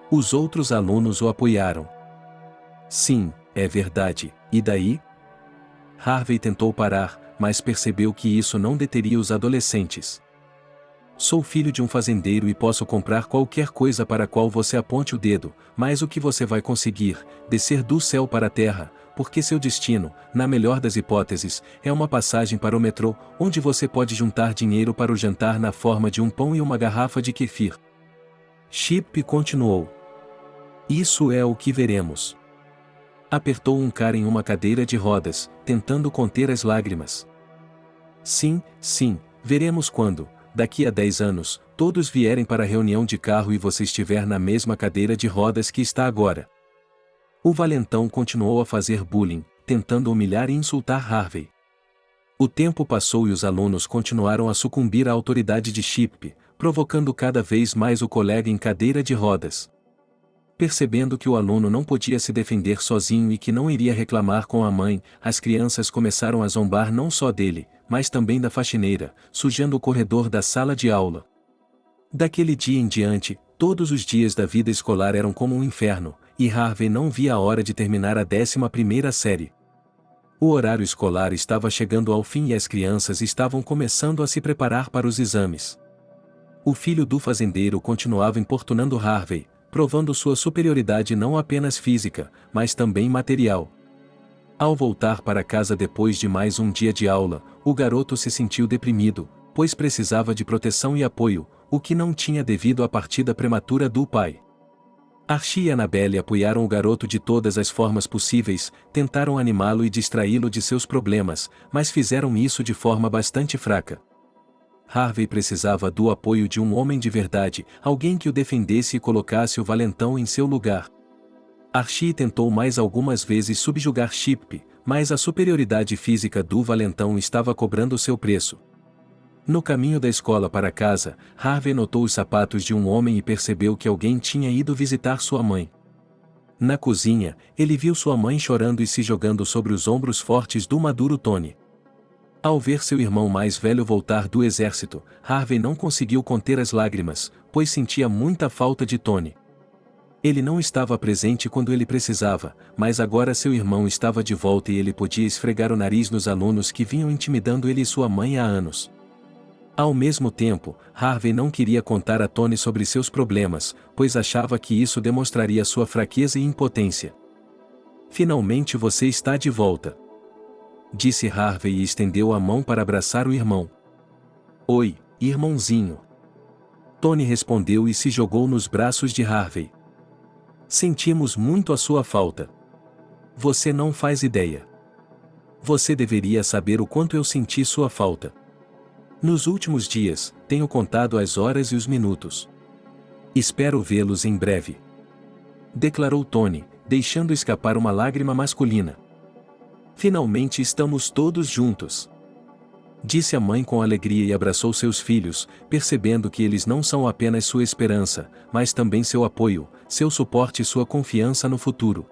Os outros alunos o apoiaram. Sim, é verdade, e daí? Harvey tentou parar, mas percebeu que isso não deteria os adolescentes. Sou filho de um fazendeiro e posso comprar qualquer coisa para a qual você aponte o dedo, mas o que você vai conseguir? Descer do céu para a terra, porque seu destino, na melhor das hipóteses, é uma passagem para o metrô, onde você pode juntar dinheiro para o jantar na forma de um pão e uma garrafa de kefir. Chip continuou. Isso é o que veremos. Apertou um cara em uma cadeira de rodas, tentando conter as lágrimas. Sim, veremos quando, daqui a 10 anos, todos vierem para a reunião de carro e você estiver na mesma cadeira de rodas que está agora. O valentão continuou a fazer bullying, tentando humilhar e insultar Harvey. O tempo passou e os alunos continuaram a sucumbir à autoridade de Chip, provocando cada vez mais o colega em cadeira de rodas. Percebendo que o aluno não podia se defender sozinho e que não iria reclamar com a mãe, as crianças começaram a zombar não só dele, mas também da faxineira, sujando o corredor da sala de aula. Daquele dia em diante, todos os dias da vida escolar eram como um inferno, e Harvey não via a hora de terminar a 11ª série. O horário escolar estava chegando ao fim e as crianças estavam começando a se preparar para os exames. O filho do fazendeiro continuava importunando Harvey, provando sua superioridade não apenas física, mas também material. Ao voltar para casa depois de mais um dia de aula, o garoto se sentiu deprimido, pois precisava de proteção e apoio, o que não tinha devido à partida prematura do pai. Archie e Annabelle apoiaram o garoto de todas as formas possíveis, tentaram animá-lo e distraí-lo de seus problemas, mas fizeram isso de forma bastante fraca. Harvey precisava do apoio de um homem de verdade, alguém que o defendesse e colocasse o valentão em seu lugar. Archie tentou mais algumas vezes subjugar Chip, mas a superioridade física do valentão estava cobrando seu preço. No caminho da escola para casa, Harvey notou os sapatos de um homem e percebeu que alguém tinha ido visitar sua mãe. Na cozinha, ele viu sua mãe chorando e se jogando sobre os ombros fortes do maduro Tony. Ao ver seu irmão mais velho voltar do exército, Harvey não conseguiu conter as lágrimas, pois sentia muita falta de Tony. Ele não estava presente quando ele precisava, mas agora seu irmão estava de volta e ele podia esfregar o nariz nos alunos que vinham intimidando ele e sua mãe há anos. Ao mesmo tempo, Harvey não queria contar a Tony sobre seus problemas, pois achava que isso demonstraria sua fraqueza e impotência. "Finalmente você está de volta", disse Harvey e estendeu a mão para abraçar o irmão. "Oi, irmãozinho." Tony respondeu e se jogou nos braços de Harvey. "Sentimos muito a sua falta. Você não faz ideia. Você deveria saber o quanto eu senti sua falta. Nos últimos dias, tenho contado as horas e os minutos. Espero vê-los em breve", declarou Tony, deixando escapar uma lágrima masculina. "Finalmente estamos todos juntos", disse a mãe com alegria e abraçou seus filhos, percebendo que eles não são apenas sua esperança, mas também seu apoio, seu suporte e sua confiança no futuro.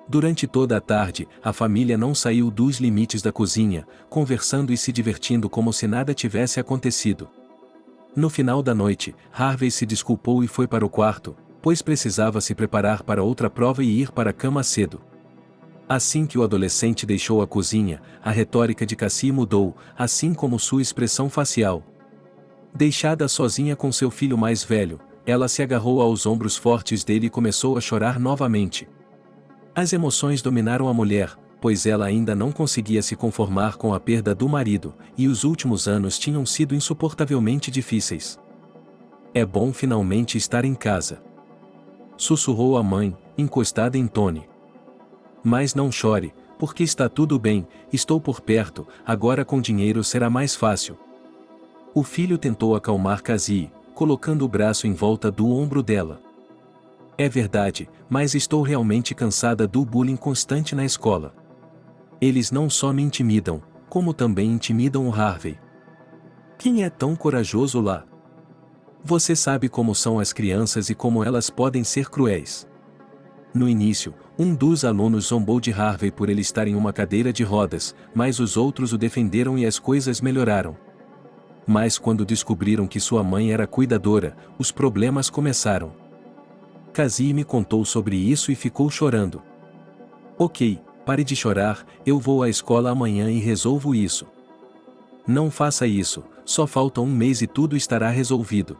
Durante toda a tarde, a família não saiu dos limites da cozinha, conversando e se divertindo como se nada tivesse acontecido. No final da noite, Harvey se desculpou e foi para o quarto, pois precisava se preparar para outra prova e ir para a cama cedo. Assim que o adolescente deixou a cozinha, a retórica de Cassie mudou, assim como sua expressão facial. Deixada sozinha com seu filho mais velho, ela se agarrou aos ombros fortes dele e começou a chorar novamente. As emoções dominaram a mulher, pois ela ainda não conseguia se conformar com a perda do marido, e os últimos anos tinham sido insuportavelmente difíceis. "É bom finalmente estar em casa", sussurrou a mãe, encostada em Tony. "Mas não chore, porque está tudo bem, estou por perto, agora com dinheiro será mais fácil." O filho tentou acalmar Cassie, colocando o braço em volta do ombro dela. "É verdade, mas estou realmente cansada do bullying constante na escola. Eles não só me intimidam, como também intimidam o Harvey. Quem é tão corajoso lá? Você sabe como são as crianças e como elas podem ser cruéis." No início, um dos alunos zombou de Harvey por ele estar em uma cadeira de rodas, mas os outros o defenderam e as coisas melhoraram. Mas quando descobriram que sua mãe era cuidadora, os problemas começaram. Cassie me contou sobre isso e ficou chorando. "Ok, pare de chorar, eu vou à escola amanhã e resolvo isso." "Não faça isso, só falta um mês e tudo estará resolvido."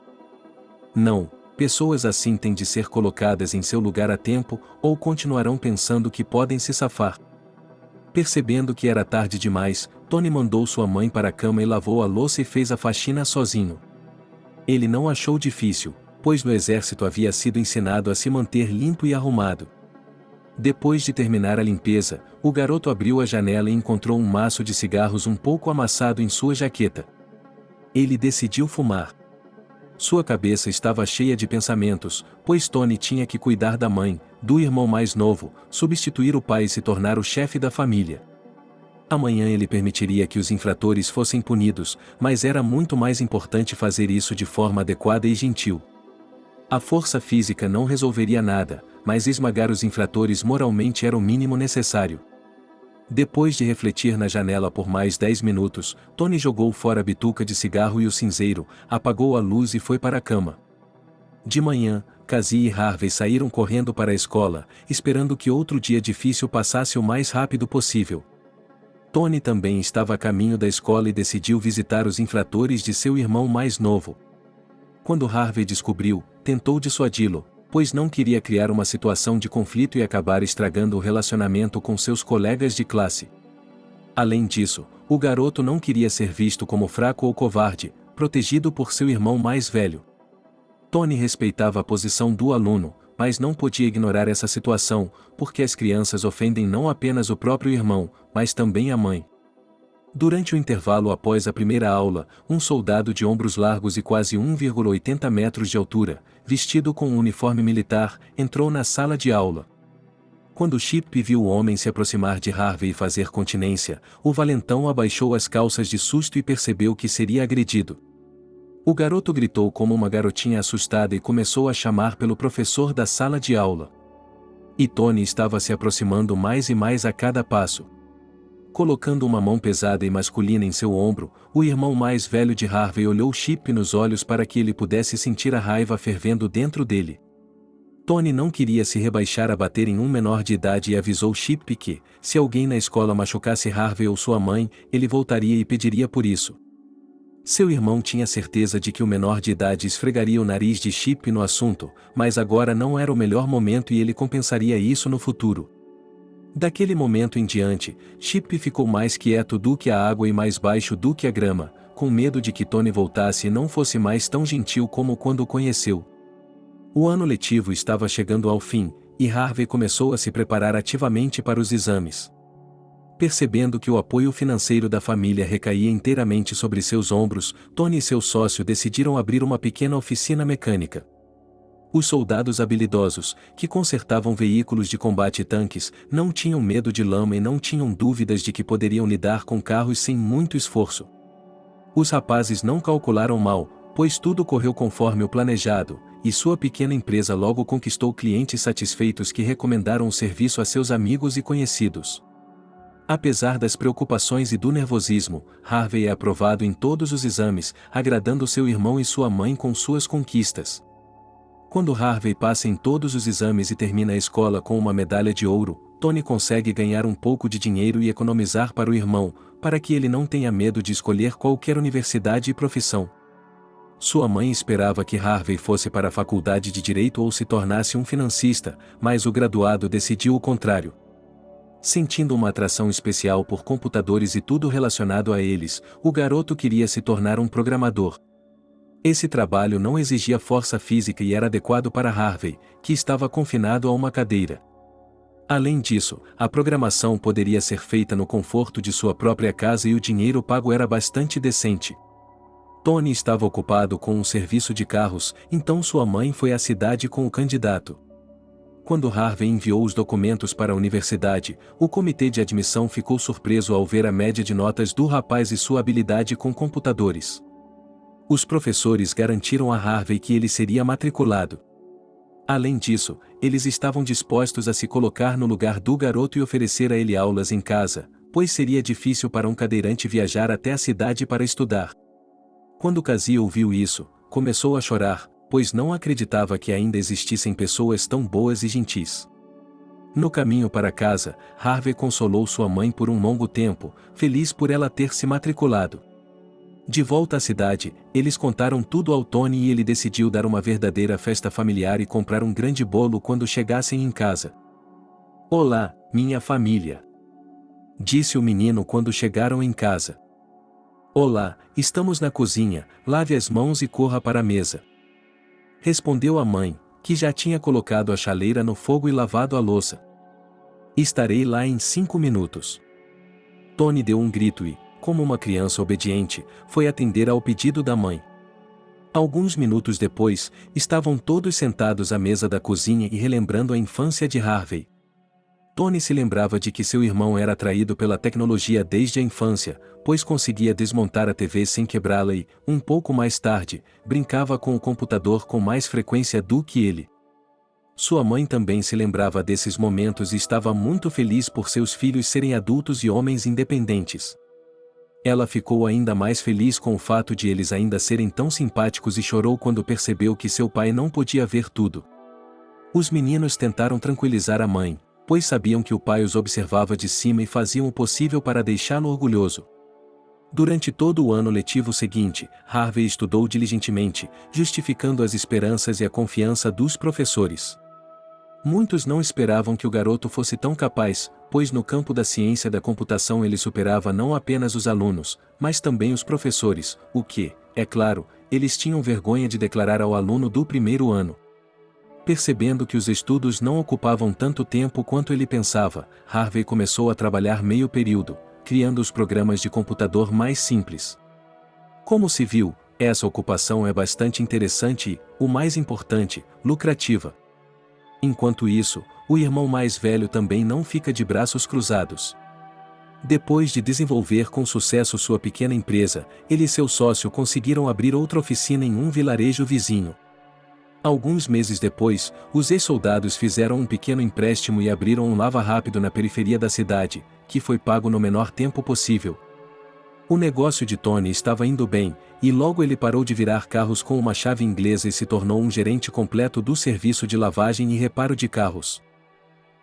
Não, pessoas assim têm de ser colocadas em seu lugar a tempo, ou continuarão pensando que podem se safar. Percebendo que era tarde demais, Tony mandou sua mãe para a cama e lavou a louça e fez a faxina sozinho. Ele não achou difícil, pois no exército havia sido ensinado a se manter limpo e arrumado. Depois de terminar a limpeza, o garoto abriu a janela e encontrou um maço de cigarros um pouco amassado em sua jaqueta. Ele decidiu fumar. Sua cabeça estava cheia de pensamentos, pois Tony tinha que cuidar da mãe, do irmão mais novo, substituir o pai e se tornar o chefe da família. Amanhã ele permitiria que os infratores fossem punidos, mas era muito mais importante fazer isso de forma adequada e gentil. A força física não resolveria nada, mas esmagar os infratores moralmente era o mínimo necessário. Depois de refletir na janela por mais 10 minutos, Tony jogou fora a bituca de cigarro e o cinzeiro, apagou a luz e foi para a cama. De manhã, Cassie e Harvey saíram correndo para a escola, esperando que outro dia difícil passasse o mais rápido possível. Tony também estava a caminho da escola e decidiu visitar os infratores de seu irmão mais novo. Quando Harvey descobriu, tentou dissuadi-lo, pois não queria criar uma situação de conflito e acabar estragando o relacionamento com seus colegas de classe. Além disso, o garoto não queria ser visto como fraco ou covarde, protegido por seu irmão mais velho. Tony respeitava a posição do aluno, mas não podia ignorar essa situação, porque as crianças ofendem não apenas o próprio irmão, mas também a mãe. Durante o intervalo após a primeira aula, um soldado de ombros largos e quase 1,80 metros de altura, vestido com um uniforme militar, entrou na sala de aula. Quando Chip viu o homem se aproximar de Harvey e fazer continência, o valentão abaixou as calças de susto e percebeu que seria agredido. O garoto gritou como uma garotinha assustada e começou a chamar pelo professor da sala de aula. E Tony estava se aproximando mais e mais a cada passo. Colocando uma mão pesada e masculina em seu ombro, o irmão mais velho de Harvey olhou Chip nos olhos para que ele pudesse sentir a raiva fervendo dentro dele. Tony não queria se rebaixar a bater em um menor de idade e avisou Chip que, se alguém na escola machucasse Harvey ou sua mãe, ele voltaria e pediria por isso. Seu irmão tinha certeza de que o menor de idade esfregaria o nariz de Chip no assunto, mas agora não era o melhor momento e ele compensaria isso no futuro. Daquele momento em diante, Chip ficou mais quieto do que a água e mais baixo do que a grama, com medo de que Tony voltasse e não fosse mais tão gentil como quando o conheceu. O ano letivo estava chegando ao fim, e Harvey começou a se preparar ativamente para os exames. Percebendo que o apoio financeiro da família recaía inteiramente sobre seus ombros, Tony e seu sócio decidiram abrir uma pequena oficina mecânica. Os soldados habilidosos, que consertavam veículos de combate e tanques, não tinham medo de lama e não tinham dúvidas de que poderiam lidar com carros sem muito esforço. Os rapazes não calcularam mal, pois tudo correu conforme o planejado, e sua pequena empresa logo conquistou clientes satisfeitos que recomendaram o serviço a seus amigos e conhecidos. Apesar das preocupações e do nervosismo, Harvey é aprovado em todos os exames, agradando seu irmão e sua mãe com suas conquistas. Quando Harvey passa em todos os exames e termina a escola com uma medalha de ouro, Tony consegue ganhar um pouco de dinheiro e economizar para o irmão, para que ele não tenha medo de escolher qualquer universidade e profissão. Sua mãe esperava que Harvey fosse para a faculdade de Direito ou se tornasse um financista, mas o graduado decidiu o contrário. Sentindo uma atração especial por computadores e tudo relacionado a eles, o garoto queria se tornar um programador. Esse trabalho não exigia força física e era adequado para Harvey, que estava confinado a uma cadeira. Além disso, a programação poderia ser feita no conforto de sua própria casa e o dinheiro pago era bastante decente. Tony estava ocupado com um serviço de carros, então sua mãe foi à cidade com o candidato. Quando Harvey enviou os documentos para a universidade, o comitê de admissão ficou surpreso ao ver a média de notas do rapaz e sua habilidade com computadores. Os professores garantiram a Harvey que ele seria matriculado. Além disso, eles estavam dispostos a se colocar no lugar do garoto e oferecer a ele aulas em casa, pois seria difícil para um cadeirante viajar até a cidade para estudar. Quando Casey ouviu isso, começou a chorar, pois não acreditava que ainda existissem pessoas tão boas e gentis. No caminho para casa, Harvey consolou sua mãe por um longo tempo, feliz por ela ter se matriculado. De volta à cidade, eles contaram tudo ao Tony e ele decidiu dar uma verdadeira festa familiar e comprar um grande bolo quando chegassem em casa. "Olá, minha família!" disse o menino quando chegaram em casa. "Olá, estamos na cozinha, lave as mãos e corra para a mesa", respondeu a mãe, que já tinha colocado a chaleira no fogo e lavado a louça. "Estarei lá em 5 minutos." Tony deu um grito e, como uma criança obediente, foi atender ao pedido da mãe. Alguns minutos depois, estavam todos sentados à mesa da cozinha e relembrando a infância de Harvey. Tony se lembrava de que seu irmão era atraído pela tecnologia desde a infância, pois conseguia desmontar a TV sem quebrá-la e, um pouco mais tarde, brincava com o computador com mais frequência do que ele. Sua mãe também se lembrava desses momentos e estava muito feliz por seus filhos serem adultos e homens independentes. Ela ficou ainda mais feliz com o fato de eles ainda serem tão simpáticos e chorou quando percebeu que seu pai não podia ver tudo. Os meninos tentaram tranquilizar a mãe, pois sabiam que o pai os observava de cima e faziam o possível para deixá-lo orgulhoso. Durante todo o ano letivo seguinte, Harvey estudou diligentemente, justificando as esperanças e a confiança dos professores. Muitos não esperavam que o garoto fosse tão capaz, pois no campo da ciência da computação ele superava não apenas os alunos, mas também os professores, o que, é claro, eles tinham vergonha de declarar ao aluno do primeiro ano. Percebendo que os estudos não ocupavam tanto tempo quanto ele pensava, Harvey começou a trabalhar meio período, criando os programas de computador mais simples. Como se viu, essa ocupação é bastante interessante e, o mais importante, lucrativa. Enquanto isso, o irmão mais velho também não fica de braços cruzados. Depois de desenvolver com sucesso sua pequena empresa, ele e seu sócio conseguiram abrir outra oficina em um vilarejo vizinho. Alguns meses depois, os ex-soldados fizeram um pequeno empréstimo e abriram um lava-rápido na periferia da cidade, que foi pago no menor tempo possível. O negócio de Tony estava indo bem, e logo ele parou de virar carros com uma chave inglesa e se tornou um gerente completo do serviço de lavagem e reparo de carros.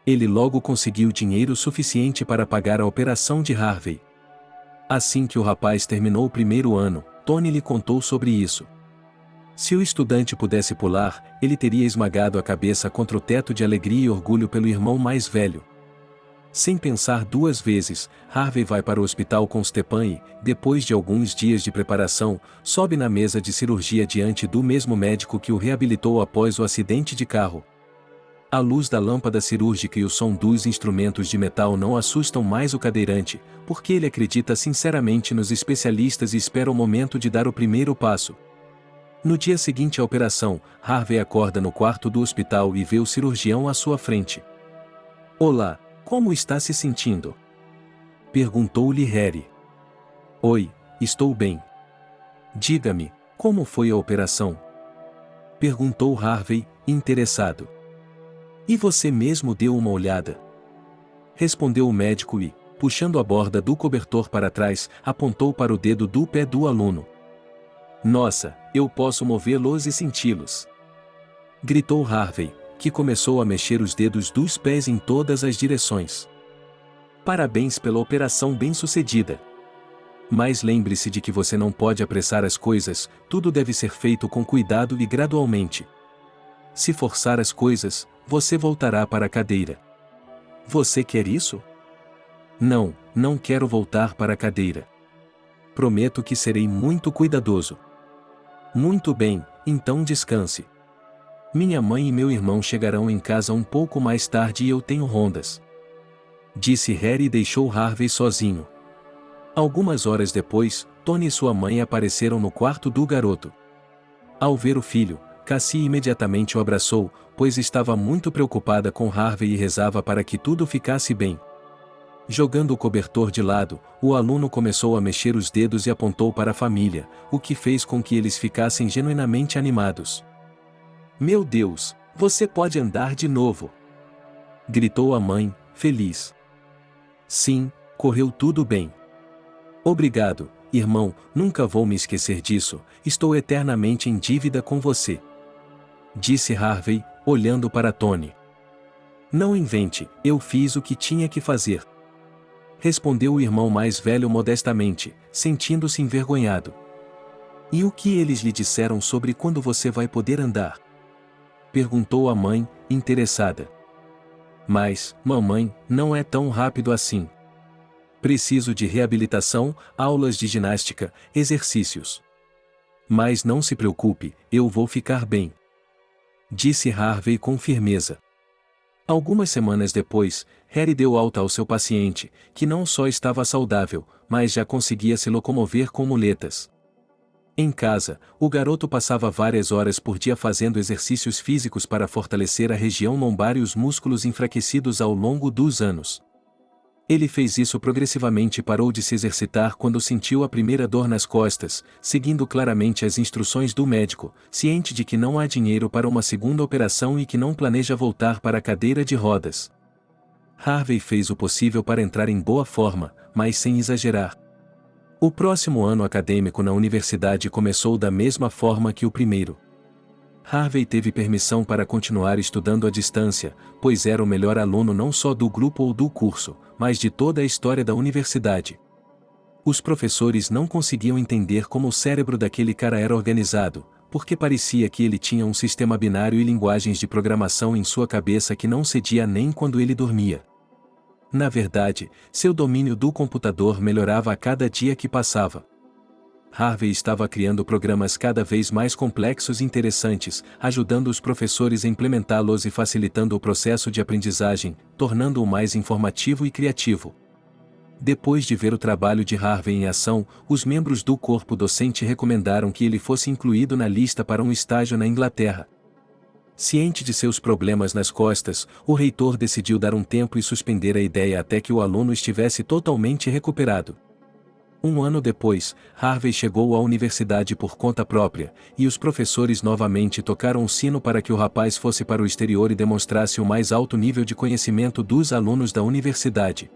Ele logo conseguiu dinheiro suficiente para pagar a operação de Harvey. Assim que o rapaz terminou o primeiro ano, Tony lhe contou sobre isso. Se o estudante pudesse pular, ele teria esmagado a cabeça contra o teto de alegria e orgulho pelo irmão mais velho. Sem pensar duas vezes, Harvey vai para o hospital com Stepan e, depois de alguns dias de preparação, sobe na mesa de cirurgia diante do mesmo médico que o reabilitou após o acidente de carro. A luz da lâmpada cirúrgica e o som dos instrumentos de metal não assustam mais o cadeirante, porque ele acredita sinceramente nos especialistas e espera o momento de dar o primeiro passo. No dia seguinte à operação, Harvey acorda no quarto do hospital e vê o cirurgião à sua frente. "Olá, como está se sentindo?" perguntou-lhe Harry. "Oi, estou bem." "Diga-me, como foi a operação?" perguntou Harvey, interessado. "E você mesmo deu uma olhada?" respondeu o médico e, puxando a borda do cobertor para trás, apontou para o dedo do pé do aluno. "Nossa, eu posso movê-los e senti-los!" gritou Harvey, que começou a mexer os dedos dos pés em todas as direções. "Parabéns pela operação bem-sucedida. Mas lembre-se de que você não pode apressar as coisas, tudo deve ser feito com cuidado e gradualmente. Se forçar as coisas, você voltará para a cadeira." "Você quer isso?" "Não, não quero voltar para a cadeira. Prometo que serei muito cuidadoso." "Muito bem, então descanse. Minha mãe e meu irmão chegarão em casa um pouco mais tarde e eu tenho rondas." Disse Harry e deixou Harvey sozinho. Algumas horas depois, Tony e sua mãe apareceram no quarto do garoto. Ao ver o filho, Cassie imediatamente o abraçou, pois estava muito preocupada com Harvey e rezava para que tudo ficasse bem. Jogando o cobertor de lado, o aluno começou a mexer os dedos e apontou para a família, o que fez com que eles ficassem genuinamente animados. "Meu Deus, você pode andar de novo!" gritou a mãe, feliz. "Sim, correu tudo bem." "Obrigado, irmão, nunca vou me esquecer disso, estou eternamente em dívida com você." Disse Harvey, olhando para Tony. "Não invente, eu fiz o que tinha que fazer." Respondeu o irmão mais velho modestamente, sentindo-se envergonhado. "E o que eles lhe disseram sobre quando você vai poder andar?" perguntou a mãe, interessada. "Mas, mamãe, não é tão rápido assim. Preciso de reabilitação, aulas de ginástica, exercícios." "Mas não se preocupe, eu vou ficar bem." Disse Harvey com firmeza. Algumas semanas depois, Harry deu alta ao seu paciente, que não só estava saudável, mas já conseguia se locomover com muletas. Em casa, o garoto passava várias horas por dia fazendo exercícios físicos para fortalecer a região lombar e os músculos enfraquecidos ao longo dos anos. Ele fez isso progressivamente e parou de se exercitar quando sentiu a primeira dor nas costas, seguindo claramente as instruções do médico, ciente de que não há dinheiro para uma segunda operação e que não planeja voltar para a cadeira de rodas. Harvey fez o possível para entrar em boa forma, mas sem exagerar. O próximo ano acadêmico na universidade começou da mesma forma que o primeiro. Harvey teve permissão para continuar estudando à distância, pois era o melhor aluno não só do grupo ou do curso, mas de toda a história da universidade. Os professores não conseguiam entender como o cérebro daquele cara era organizado, porque parecia que ele tinha um sistema binário e linguagens de programação em sua cabeça que não cedia nem quando ele dormia. Na verdade, seu domínio do computador melhorava a cada dia que passava. Harvey estava criando programas cada vez mais complexos e interessantes, ajudando os professores a implementá-los e facilitando o processo de aprendizagem, tornando-o mais informativo e criativo. Depois de ver o trabalho de Harvey em ação, os membros do corpo docente recomendaram que ele fosse incluído na lista para um estágio na Inglaterra. Ciente de seus problemas nas costas, o reitor decidiu dar um tempo e suspender a ideia até que o aluno estivesse totalmente recuperado. Um ano depois, Harvey chegou à universidade por conta própria, e os professores novamente tocaram o sino para que o rapaz fosse para o exterior e demonstrasse o mais alto nível de conhecimento dos alunos da universidade.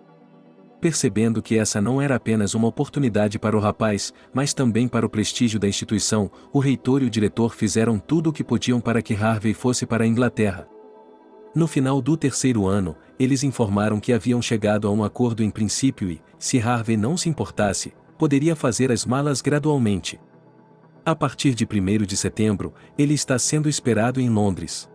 Percebendo que essa não era apenas uma oportunidade para o rapaz, mas também para o prestígio da instituição, o reitor e o diretor fizeram tudo o que podiam para que Harvey fosse para a Inglaterra. No final do terceiro ano, eles informaram que haviam chegado a um acordo em princípio e, se Harvey não se importasse, poderia fazer as malas gradualmente. A partir de 1º de setembro, ele está sendo esperado em Londres.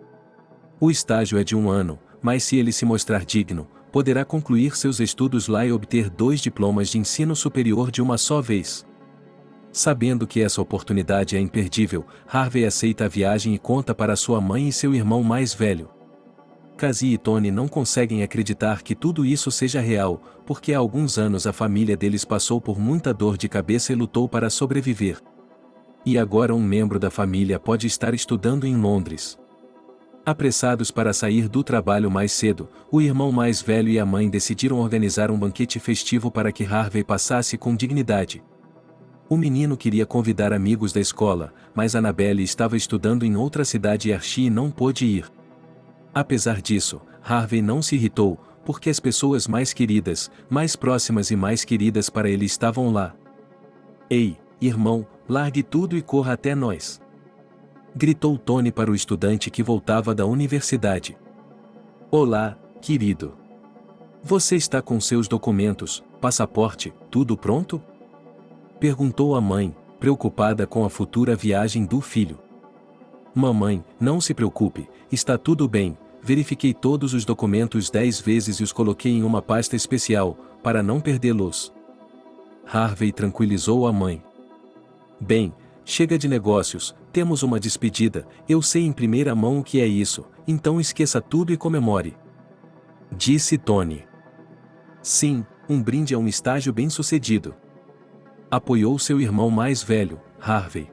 O estágio é de 1 ano, mas se ele se mostrar digno, poderá concluir seus estudos lá e obter 2 diplomas de ensino superior de uma só vez. Sabendo que essa oportunidade é imperdível, Harvey aceita a viagem e conta para sua mãe e seu irmão mais velho. Cassie e Tony não conseguem acreditar que tudo isso seja real, porque há alguns anos a família deles passou por muita dor de cabeça e lutou para sobreviver. E agora um membro da família pode estar estudando em Londres. Apressados para sair do trabalho mais cedo, o irmão mais velho e a mãe decidiram organizar um banquete festivo para que Harvey passasse com dignidade. O menino queria convidar amigos da escola, mas Annabelle estava estudando em outra cidade e Archie não pôde ir. Apesar disso, Harvey não se irritou, porque as pessoas mais queridas, mais próximas e mais queridas para ele estavam lá. "Ei, irmão, largue tudo e corra até nós!" gritou Tony para o estudante que voltava da universidade. "Olá, querido. Você está com seus documentos, passaporte, tudo pronto?" perguntou a mãe, preocupada com a futura viagem do filho. "Mamãe, não se preocupe, está tudo bem. Verifiquei todos os documentos 10 vezes e os coloquei em uma pasta especial, para não perdê-los." Harvey tranquilizou a mãe. "Bem, chega de negócios, temos uma despedida, eu sei em primeira mão o que é isso, então esqueça tudo e comemore," disse Tony. "Sim, um brinde a um estágio bem-sucedido," apoiou seu irmão mais velho, Harvey.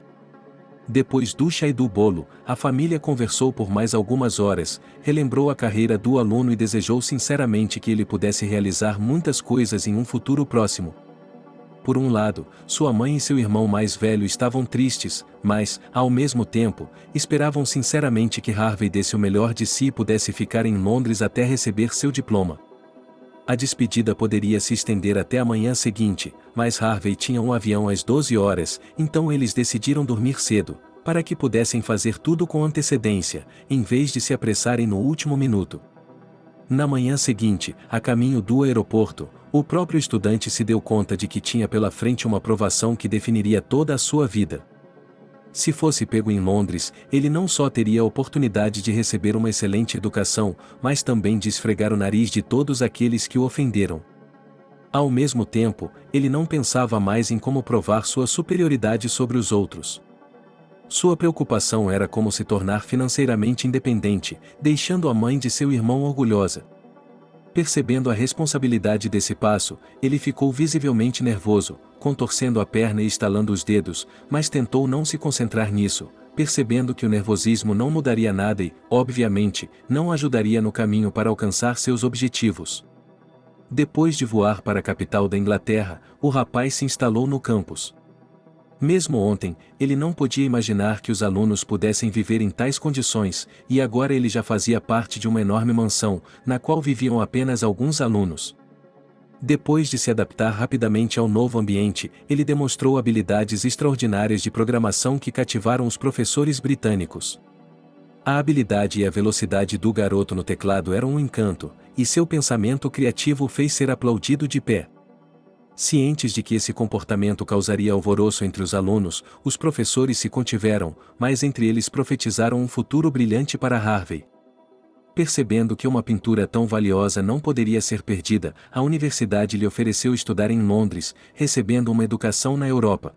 Depois do chá e do bolo, a família conversou por mais algumas horas, relembrou a carreira do aluno e desejou sinceramente que ele pudesse realizar muitas coisas em um futuro próximo. Por um lado, sua mãe e seu irmão mais velho estavam tristes, mas, ao mesmo tempo, esperavam sinceramente que Harvey desse o melhor de si e pudesse ficar em Londres até receber seu diploma. A despedida poderia se estender até a manhã seguinte, mas Harvey tinha um avião às 12 horas, então eles decidiram dormir cedo, para que pudessem fazer tudo com antecedência, em vez de se apressarem no último minuto. Na manhã seguinte, a caminho do aeroporto, o próprio estudante se deu conta de que tinha pela frente uma provação que definiria toda a sua vida. Se fosse pego em Londres, ele não só teria a oportunidade de receber uma excelente educação, mas também de esfregar o nariz de todos aqueles que o ofenderam. Ao mesmo tempo, ele não pensava mais em como provar sua superioridade sobre os outros. Sua preocupação era como se tornar financeiramente independente, deixando a mãe de seu irmão orgulhosa. Percebendo a responsabilidade desse passo, ele ficou visivelmente nervoso, contorcendo a perna e estalando os dedos, mas tentou não se concentrar nisso, percebendo que o nervosismo não mudaria nada e, obviamente, não ajudaria no caminho para alcançar seus objetivos. Depois de voar para a capital da Inglaterra, o rapaz se instalou no campus. Mesmo ontem, ele não podia imaginar que os alunos pudessem viver em tais condições, e agora ele já fazia parte de uma enorme mansão, na qual viviam apenas alguns alunos. Depois de se adaptar rapidamente ao novo ambiente, ele demonstrou habilidades extraordinárias de programação que cativaram os professores britânicos. A habilidade e a velocidade do garoto no teclado eram um encanto, e seu pensamento criativo o fez ser aplaudido de pé. Cientes de que esse comportamento causaria alvoroço entre os alunos, os professores se contiveram, mas entre eles profetizaram um futuro brilhante para Harvey. Percebendo que uma pintura tão valiosa não poderia ser perdida, a universidade lhe ofereceu estudar em Londres, recebendo uma educação na Europa.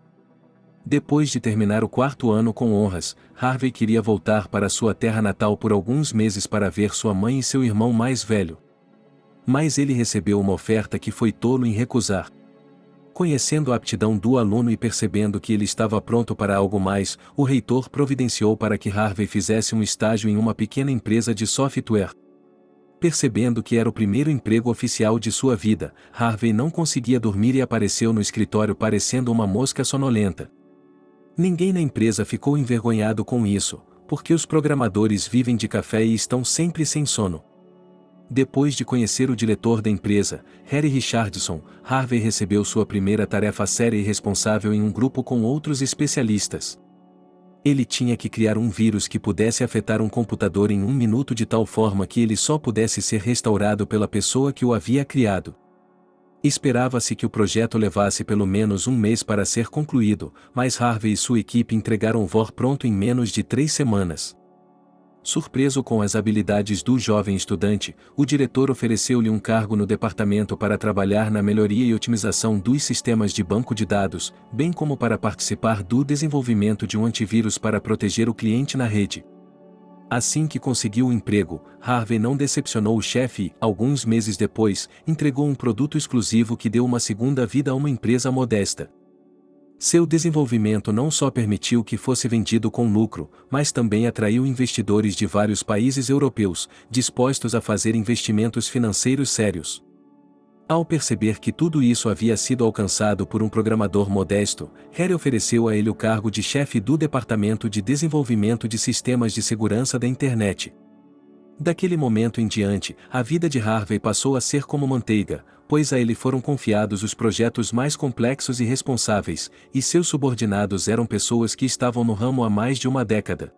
Depois de terminar o 4º ano com honras, Harvey queria voltar para sua terra natal por alguns meses para ver sua mãe e seu irmão mais velho. Mas ele recebeu uma oferta que foi tolo em recusar. Conhecendo a aptidão do aluno e percebendo que ele estava pronto para algo mais, o reitor providenciou para que Harvey fizesse um estágio em uma pequena empresa de software. Percebendo que era o primeiro emprego oficial de sua vida, Harvey não conseguia dormir e apareceu no escritório parecendo uma mosca sonolenta. Ninguém na empresa ficou envergonhado com isso, porque os programadores vivem de café e estão sempre sem sono. Depois de conhecer o diretor da empresa, Harry Richardson, Harvey recebeu sua primeira tarefa séria e responsável em um grupo com outros especialistas. Ele tinha que criar um vírus que pudesse afetar um computador em 1 minuto de tal forma que ele só pudesse ser restaurado pela pessoa que o havia criado. Esperava-se que o projeto levasse pelo menos 1 mês para ser concluído, mas Harvey e sua equipe entregaram o VOR pronto em menos de 3 semanas. Surpreso com as habilidades do jovem estudante, o diretor ofereceu-lhe um cargo no departamento para trabalhar na melhoria e otimização dos sistemas de banco de dados, bem como para participar do desenvolvimento de um antivírus para proteger o cliente na rede. Assim que conseguiu o emprego, Harvey não decepcionou o chefe e, alguns meses depois, entregou um produto exclusivo que deu uma segunda vida a uma empresa modesta. Seu desenvolvimento não só permitiu que fosse vendido com lucro, mas também atraiu investidores de vários países europeus, dispostos a fazer investimentos financeiros sérios. Ao perceber que tudo isso havia sido alcançado por um programador modesto, Harry ofereceu a ele o cargo de chefe do Departamento de Desenvolvimento de Sistemas de Segurança da Internet. Daquele momento em diante, a vida de Harvey passou a ser como manteiga, pois a ele foram confiados os projetos mais complexos e responsáveis, e seus subordinados eram pessoas que estavam no ramo há mais de uma década.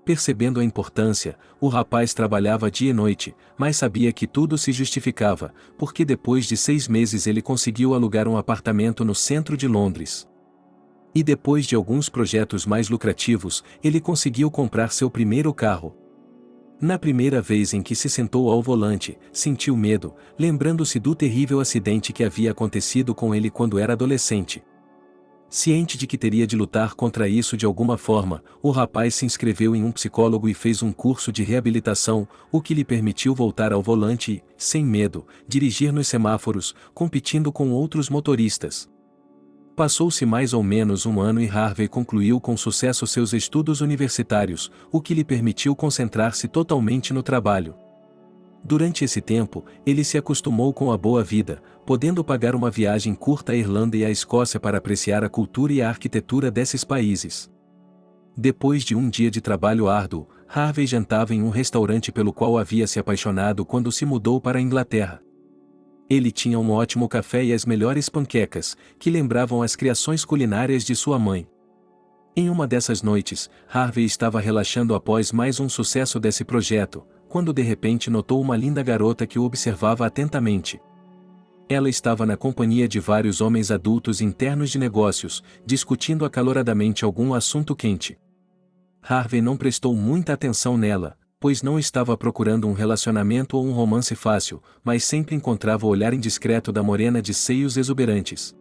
Percebendo a importância, o rapaz trabalhava dia e noite, mas sabia que tudo se justificava, porque depois de 6 meses ele conseguiu alugar um apartamento no centro de Londres. E depois de alguns projetos mais lucrativos, ele conseguiu comprar seu primeiro carro. Na primeira vez em que se sentou ao volante, sentiu medo, lembrando-se do terrível acidente que havia acontecido com ele quando era adolescente. Ciente de que teria de lutar contra isso de alguma forma, o rapaz se inscreveu em um psicólogo e fez um curso de reabilitação, o que lhe permitiu voltar ao volante e, sem medo, dirigir nos semáforos, competindo com outros motoristas. Passou-se mais ou menos 1 ano e Harvey concluiu com sucesso seus estudos universitários, o que lhe permitiu concentrar-se totalmente no trabalho. Durante esse tempo, ele se acostumou com a boa vida, podendo pagar uma viagem curta à Irlanda e à Escócia para apreciar a cultura e a arquitetura desses países. Depois de um dia de trabalho árduo, Harvey jantava em um restaurante pelo qual havia se apaixonado quando se mudou para a Inglaterra. Ele tinha um ótimo café e as melhores panquecas, que lembravam as criações culinárias de sua mãe. Em uma dessas noites, Harvey estava relaxando após mais um sucesso desse projeto, quando de repente notou uma linda garota que o observava atentamente. Ela estava na companhia de vários homens adultos internos de negócios, discutindo acaloradamente algum assunto quente. Harvey não prestou muita atenção nela, pois não estava procurando um relacionamento ou um romance fácil, mas sempre encontrava o olhar indiscreto da morena de seios exuberantes.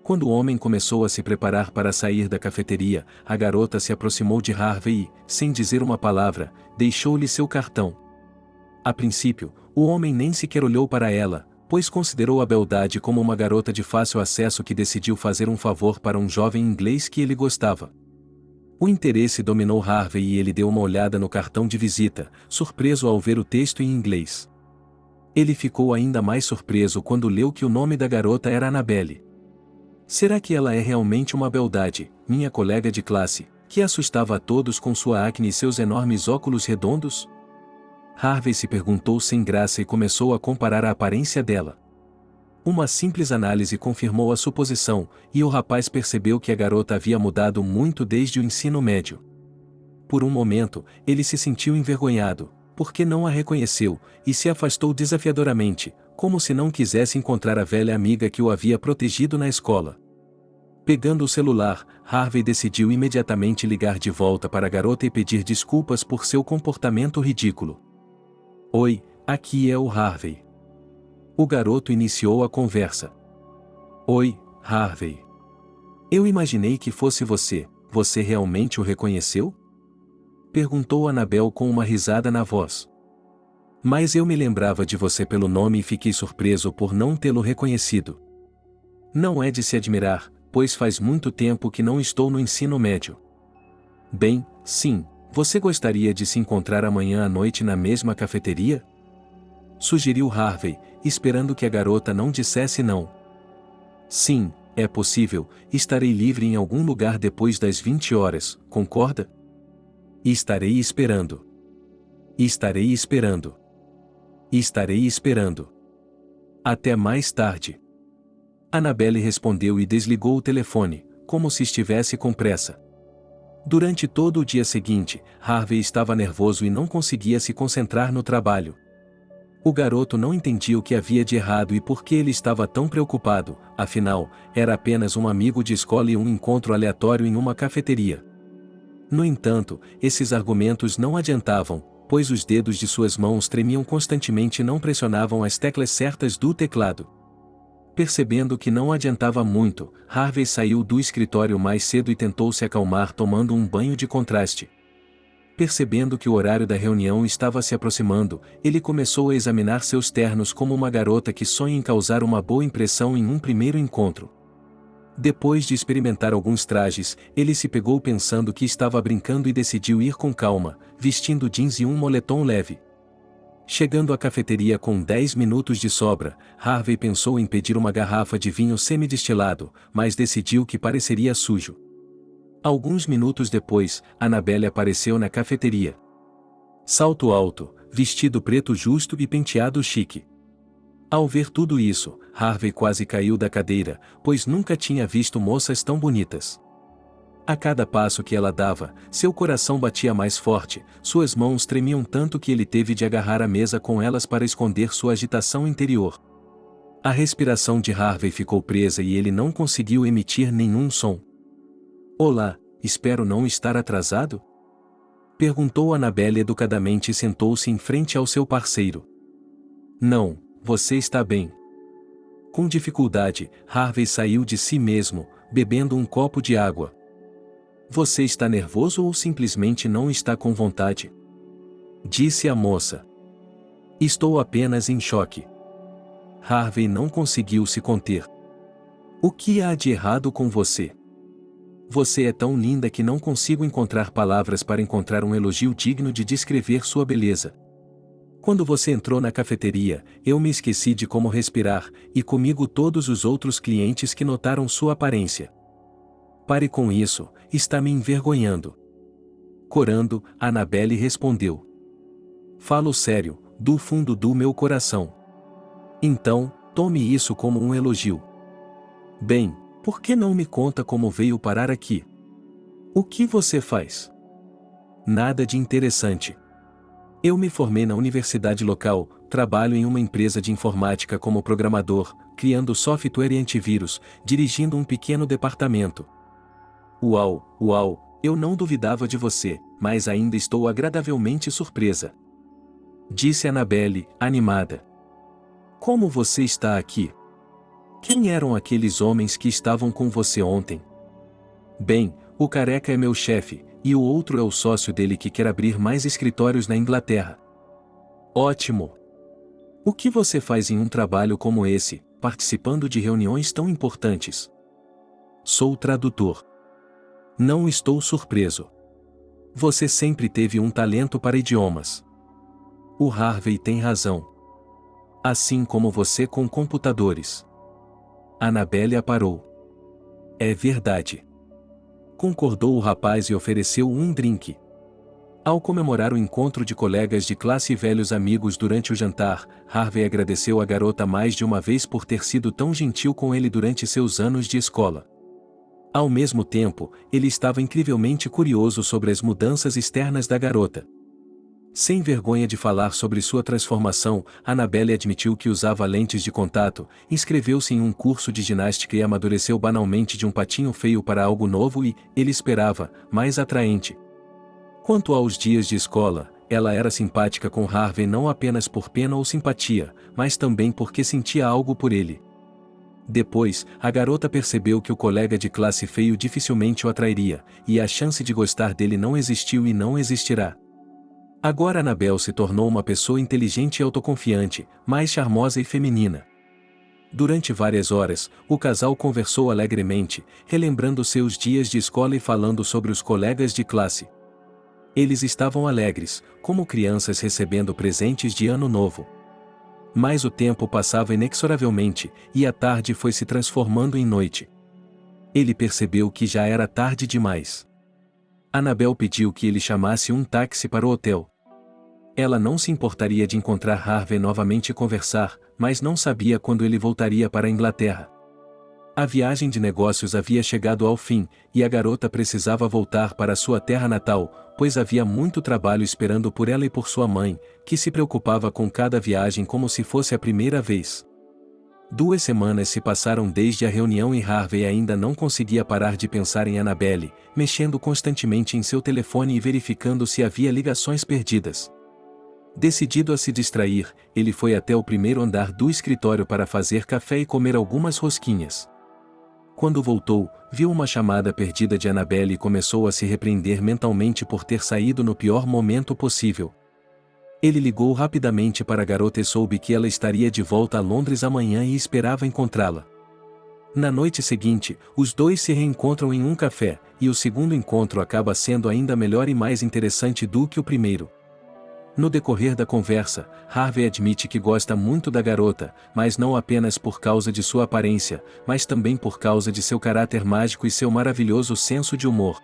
Quando o homem começou a se preparar para sair da cafeteria, a garota se aproximou de Harvey e, sem dizer uma palavra, deixou-lhe seu cartão. A princípio, o homem nem sequer olhou para ela, pois considerou a beldade como uma garota de fácil acesso que decidiu fazer um favor para um jovem inglês que ele gostava. O interesse dominou Harvey e ele deu uma olhada no cartão de visita, surpreso ao ver o texto em inglês. Ele ficou ainda mais surpreso quando leu que o nome da garota era Annabelle. Será que ela é realmente uma beldade, minha colega de classe, que assustava a todos com sua acne e seus enormes óculos redondos? Harvey se perguntou sem graça e começou a comparar a aparência dela. Uma simples análise confirmou a suposição, e o rapaz percebeu que a garota havia mudado muito desde o ensino médio. Por um momento, ele se sentiu envergonhado, porque não a reconheceu, e se afastou desafiadoramente, como se não quisesse encontrar a velha amiga que o havia protegido na escola. Pegando o celular, Harvey decidiu imediatamente ligar de volta para a garota e pedir desculpas por seu comportamento ridículo. Oi, aqui é o Harvey. O garoto iniciou a conversa. Oi, Harvey. Eu imaginei que fosse você. Você realmente o reconheceu? Perguntou Annabelle com uma risada na voz. Mas eu me lembrava de você pelo nome e fiquei surpreso por não tê-lo reconhecido. Não é de se admirar, pois faz muito tempo que não estou no ensino médio. Bem, sim, você gostaria de se encontrar amanhã à noite na mesma cafeteria? Sugeriu Harvey, esperando que a garota não dissesse não. Sim, é possível, estarei livre em algum lugar depois das 20 horas, concorda? E estarei esperando. E estarei esperando. E estarei esperando. Até mais tarde. Annabelle respondeu e desligou o telefone, como se estivesse com pressa. Durante todo o dia seguinte, Harvey estava nervoso e não conseguia se concentrar no trabalho. O garoto não entendia o que havia de errado e por que ele estava tão preocupado, afinal, era apenas um amigo de escola e um encontro aleatório em uma cafeteria. No entanto, esses argumentos não adiantavam, pois os dedos de suas mãos tremiam constantemente e não pressionavam as teclas certas do teclado. Percebendo que não adiantava muito, Harvey saiu do escritório mais cedo e tentou se acalmar tomando um banho de contraste. Percebendo que o horário da reunião estava se aproximando, ele começou a examinar seus ternos como uma garota que sonha em causar uma boa impressão em um primeiro encontro. Depois de experimentar alguns trajes, ele se pegou pensando que estava brincando e decidiu ir com calma, vestindo jeans e um moletom leve. Chegando à cafeteria com 10 minutos de sobra, Harvey pensou em pedir uma garrafa de vinho semidestilado, mas decidiu que pareceria sujo. Alguns minutos depois, Annabelle apareceu na cafeteria. Salto alto, vestido preto justo e penteado chique. Ao ver tudo isso, Harvey quase caiu da cadeira, pois nunca tinha visto moças tão bonitas. A cada passo que ela dava, seu coração batia mais forte, suas mãos tremiam tanto que ele teve de agarrar a mesa com elas para esconder sua agitação interior. A respiração de Harvey ficou presa e ele não conseguiu emitir nenhum som. Olá, espero não estar atrasado? Perguntou Annabelle educadamente e sentou-se em frente ao seu parceiro. Não, você está bem. Com dificuldade, Harvey saiu de si mesmo, bebendo um copo de água. Você está nervoso ou simplesmente não está com vontade? Disse a moça. Estou apenas em choque. Harvey não conseguiu se conter. O que há de errado com você? Você é tão linda que não consigo encontrar palavras para encontrar um elogio digno de descrever sua beleza. Quando você entrou na cafeteria, eu me esqueci de como respirar, e comigo todos os outros clientes que notaram sua aparência. Pare com isso, está me envergonhando. Corando, Annabelle respondeu. Falo sério, do fundo do meu coração. Então, tome isso como um elogio. Bem, por que não me conta como veio parar aqui? O que você faz? Nada de interessante. Eu me formei na universidade local, trabalho em uma empresa de informática como programador, criando software e antivírus, dirigindo um pequeno departamento. Uau, uau, eu não duvidava de você, mas ainda estou agradavelmente surpresa. Disse Annabelle, animada. Como você está aqui? Quem eram aqueles homens que estavam com você ontem? Bem, o careca é meu chefe, e o outro é o sócio dele que quer abrir mais escritórios na Inglaterra. Ótimo! O que você faz em um trabalho como esse, participando de reuniões tão importantes? Sou tradutor. Não estou surpreso. Você sempre teve um talento para idiomas. O Harvey tem razão. Assim como você com computadores. Annabelle a parou. É verdade. Concordou o rapaz e ofereceu um drink. Ao comemorar o encontro de colegas de classe e velhos amigos durante o jantar, Harvey agradeceu a garota mais de uma vez por ter sido tão gentil com ele durante seus anos de escola. Ao mesmo tempo, ele estava incrivelmente curioso sobre as mudanças externas da garota. Sem vergonha de falar sobre sua transformação, Annabelle admitiu que usava lentes de contato, inscreveu-se em um curso de ginástica e amadureceu banalmente de um patinho feio para algo novo e, ele esperava, mais atraente. Quanto aos dias de escola, ela era simpática com Harvey não apenas por pena ou simpatia, mas também porque sentia algo por ele. Depois, a garota percebeu que o colega de classe feio dificilmente o atrairia, e a chance de gostar dele não existiu e não existirá. Agora Annabelle se tornou uma pessoa inteligente e autoconfiante, mais charmosa e feminina. Durante várias horas, o casal conversou alegremente, relembrando seus dias de escola e falando sobre os colegas de classe. Eles estavam alegres, como crianças recebendo presentes de ano novo. Mas o tempo passava inexoravelmente, e a tarde foi se transformando em noite. Ele percebeu que já era tarde demais. Annabel pediu que ele chamasse um táxi para o hotel. Ela não se importaria de encontrar Harvey novamente e conversar, mas não sabia quando ele voltaria para a Inglaterra. A viagem de negócios havia chegado ao fim, e a garota precisava voltar para sua terra natal, pois havia muito trabalho esperando por ela e por sua mãe, que se preocupava com cada viagem como se fosse a primeira vez. 2 semanas se passaram desde a reunião e Harvey ainda não conseguia parar de pensar em Annabelle, mexendo constantemente em seu telefone e verificando se havia ligações perdidas. Decidido a se distrair, ele foi até o primeiro andar do escritório para fazer café e comer algumas rosquinhas. Quando voltou, viu uma chamada perdida de Annabelle e começou a se repreender mentalmente por ter saído no pior momento possível. Ele ligou rapidamente para a garota e soube que ela estaria de volta a Londres amanhã e esperava encontrá-la. Na noite seguinte, os dois se reencontram em um café, e o segundo encontro acaba sendo ainda melhor e mais interessante do que o primeiro. No decorrer da conversa, Harvey admite que gosta muito da garota, mas não apenas por causa de sua aparência, mas também por causa de seu caráter mágico e seu maravilhoso senso de humor.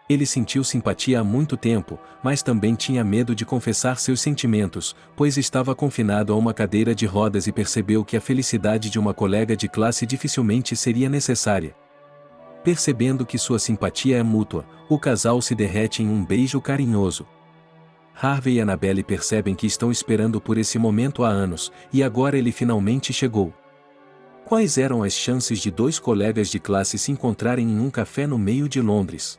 Ele sentiu simpatia há muito tempo, mas também tinha medo de confessar seus sentimentos, pois estava confinado a uma cadeira de rodas e percebeu que a felicidade de uma colega de classe dificilmente seria necessária. Percebendo que sua simpatia é mútua, o casal se derrete em um beijo carinhoso. Harvey e Annabelle percebem que estão esperando por esse momento há anos, e agora ele finalmente chegou. Quais eram as chances de 2 colegas de classe se encontrarem em um café no meio de Londres?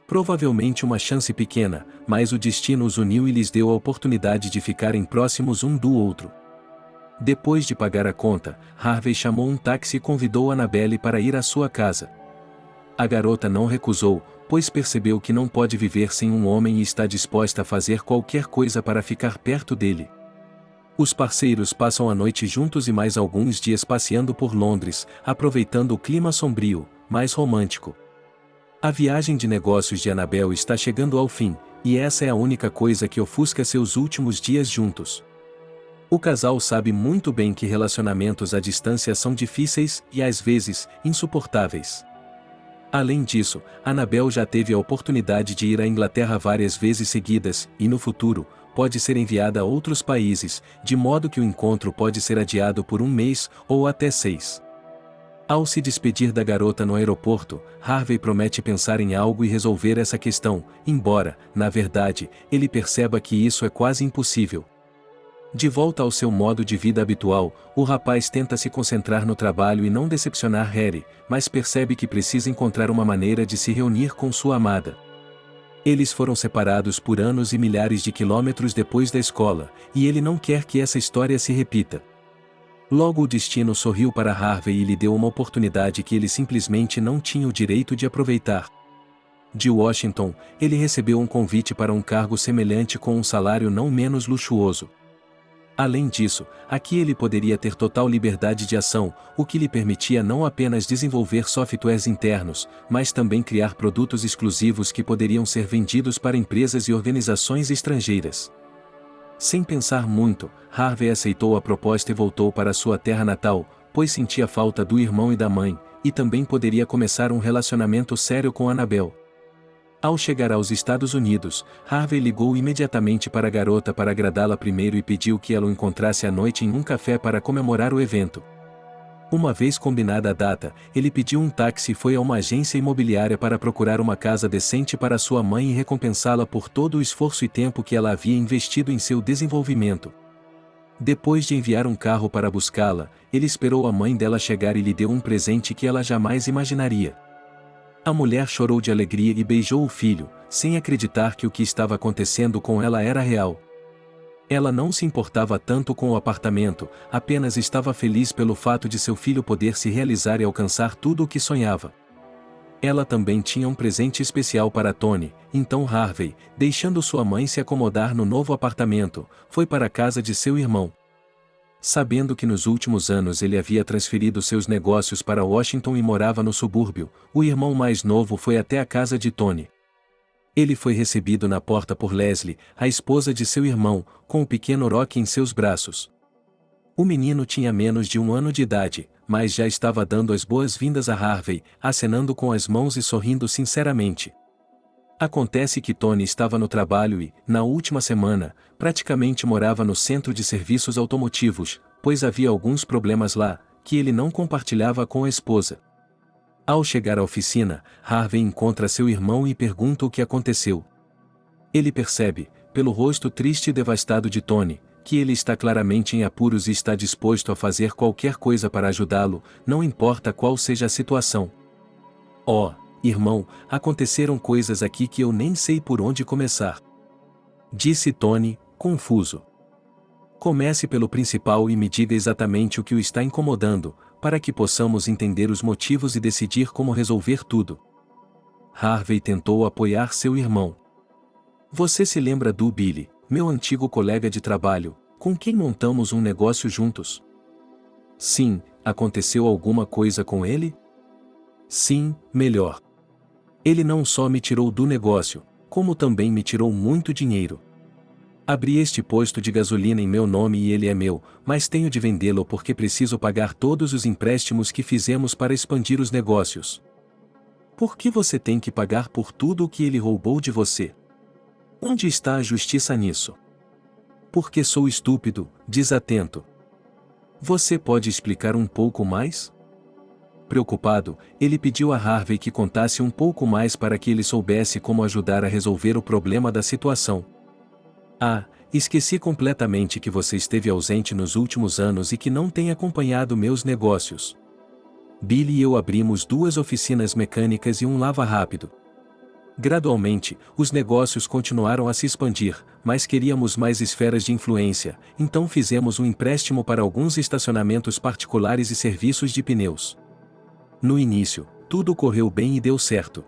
Provavelmente uma chance pequena, mas o destino os uniu e lhes deu a oportunidade de ficarem próximos um do outro. Depois de pagar a conta, Harvey chamou um táxi e convidou Annabelle para ir à sua casa. A garota não recusou, pois percebeu que não pode viver sem um homem e está disposta a fazer qualquer coisa para ficar perto dele. Os parceiros passam a noite juntos e mais alguns dias passeando por Londres, aproveitando o clima sombrio, mais romântico. A viagem de negócios de Annabel está chegando ao fim, e essa é a única coisa que ofusca seus últimos dias juntos. O casal sabe muito bem que relacionamentos à distância são difíceis e, às vezes, insuportáveis. Além disso, Annabel já teve a oportunidade de ir à Inglaterra várias vezes seguidas, e no futuro, pode ser enviada a outros países, de modo que o encontro pode ser adiado por 1 mês, ou até 6. Ao se despedir da garota no aeroporto, Harvey promete pensar em algo e resolver essa questão, embora, na verdade, ele perceba que isso é quase impossível. De volta ao seu modo de vida habitual, o rapaz tenta se concentrar no trabalho e não decepcionar Harry, mas percebe que precisa encontrar uma maneira de se reunir com sua amada. Eles foram separados por anos e milhares de quilômetros depois da escola, e ele não quer que essa história se repita. Logo o destino sorriu para Harvey e lhe deu uma oportunidade que ele simplesmente não tinha o direito de aproveitar. De Washington, ele recebeu um convite para um cargo semelhante com um salário não menos luxuoso. Além disso, aqui ele poderia ter total liberdade de ação, o que lhe permitia não apenas desenvolver softwares internos, mas também criar produtos exclusivos que poderiam ser vendidos para empresas e organizações estrangeiras. Sem pensar muito, Harvey aceitou a proposta e voltou para sua terra natal, pois sentia falta do irmão e da mãe, e também poderia começar um relacionamento sério com Annabel. Ao chegar aos Estados Unidos, Harvey ligou imediatamente para a garota para agradá-la primeiro e pediu que ela o encontrasse à noite em um café para comemorar o evento. Uma vez combinada a data, ele pediu um táxi e foi a uma agência imobiliária para procurar uma casa decente para sua mãe e recompensá-la por todo o esforço e tempo que ela havia investido em seu desenvolvimento. Depois de enviar um carro para buscá-la, ele esperou a mãe dela chegar e lhe deu um presente que ela jamais imaginaria. A mulher chorou de alegria e beijou o filho, sem acreditar que o que estava acontecendo com ela era real. Ela não se importava tanto com o apartamento, apenas estava feliz pelo fato de seu filho poder se realizar e alcançar tudo o que sonhava. Ela também tinha um presente especial para Tony, então Harvey, deixando sua mãe se acomodar no novo apartamento, foi para a casa de seu irmão. Sabendo que nos últimos anos ele havia transferido seus negócios para Washington e morava no subúrbio, o irmão mais novo foi até a casa de Tony. Ele foi recebido na porta por Leslie, a esposa de seu irmão, com o pequeno Rocky em seus braços. O menino tinha menos de 1 ano de idade, mas já estava dando as boas-vindas a Harvey, acenando com as mãos e sorrindo sinceramente. Acontece que Tony estava no trabalho e, na última semana, praticamente morava no centro de serviços automotivos, pois havia alguns problemas lá, que ele não compartilhava com a esposa. Ao chegar à oficina, Harvey encontra seu irmão e pergunta o que aconteceu. Ele percebe, pelo rosto triste e devastado de Tony, que ele está claramente em apuros e está disposto a fazer qualquer coisa para ajudá-lo, não importa qual seja a situação. Oh, irmão, aconteceram coisas aqui que eu nem sei por onde começar. Disse Tony, confuso. Comece pelo principal e me diga exatamente o que o está incomodando, para que possamos entender os motivos e decidir como resolver tudo. Harvey tentou apoiar seu irmão. Você se lembra do Billy, meu antigo colega de trabalho, com quem montamos um negócio juntos? Sim, aconteceu alguma coisa com ele? Sim, melhor. Ele não só me tirou do negócio, como também me tirou muito dinheiro. Abri este posto de gasolina em meu nome e ele é meu, mas tenho de vendê-lo porque preciso pagar todos os empréstimos que fizemos para expandir os negócios. Por que você tem que pagar por tudo o que ele roubou de você? Onde está a justiça nisso? Porque sou estúpido, desatento. Você pode explicar um pouco mais? Preocupado, ele pediu a Harvey que contasse um pouco mais para que ele soubesse como ajudar a resolver o problema da situação. Ah, esqueci completamente que você esteve ausente nos últimos anos e que não tem acompanhado meus negócios. Billy e eu abrimos 2 oficinas mecânicas e um lava-rápido. Gradualmente, os negócios continuaram a se expandir, mas queríamos mais esferas de influência, então fizemos um empréstimo para alguns estacionamentos particulares e serviços de pneus. No início, tudo correu bem e deu certo.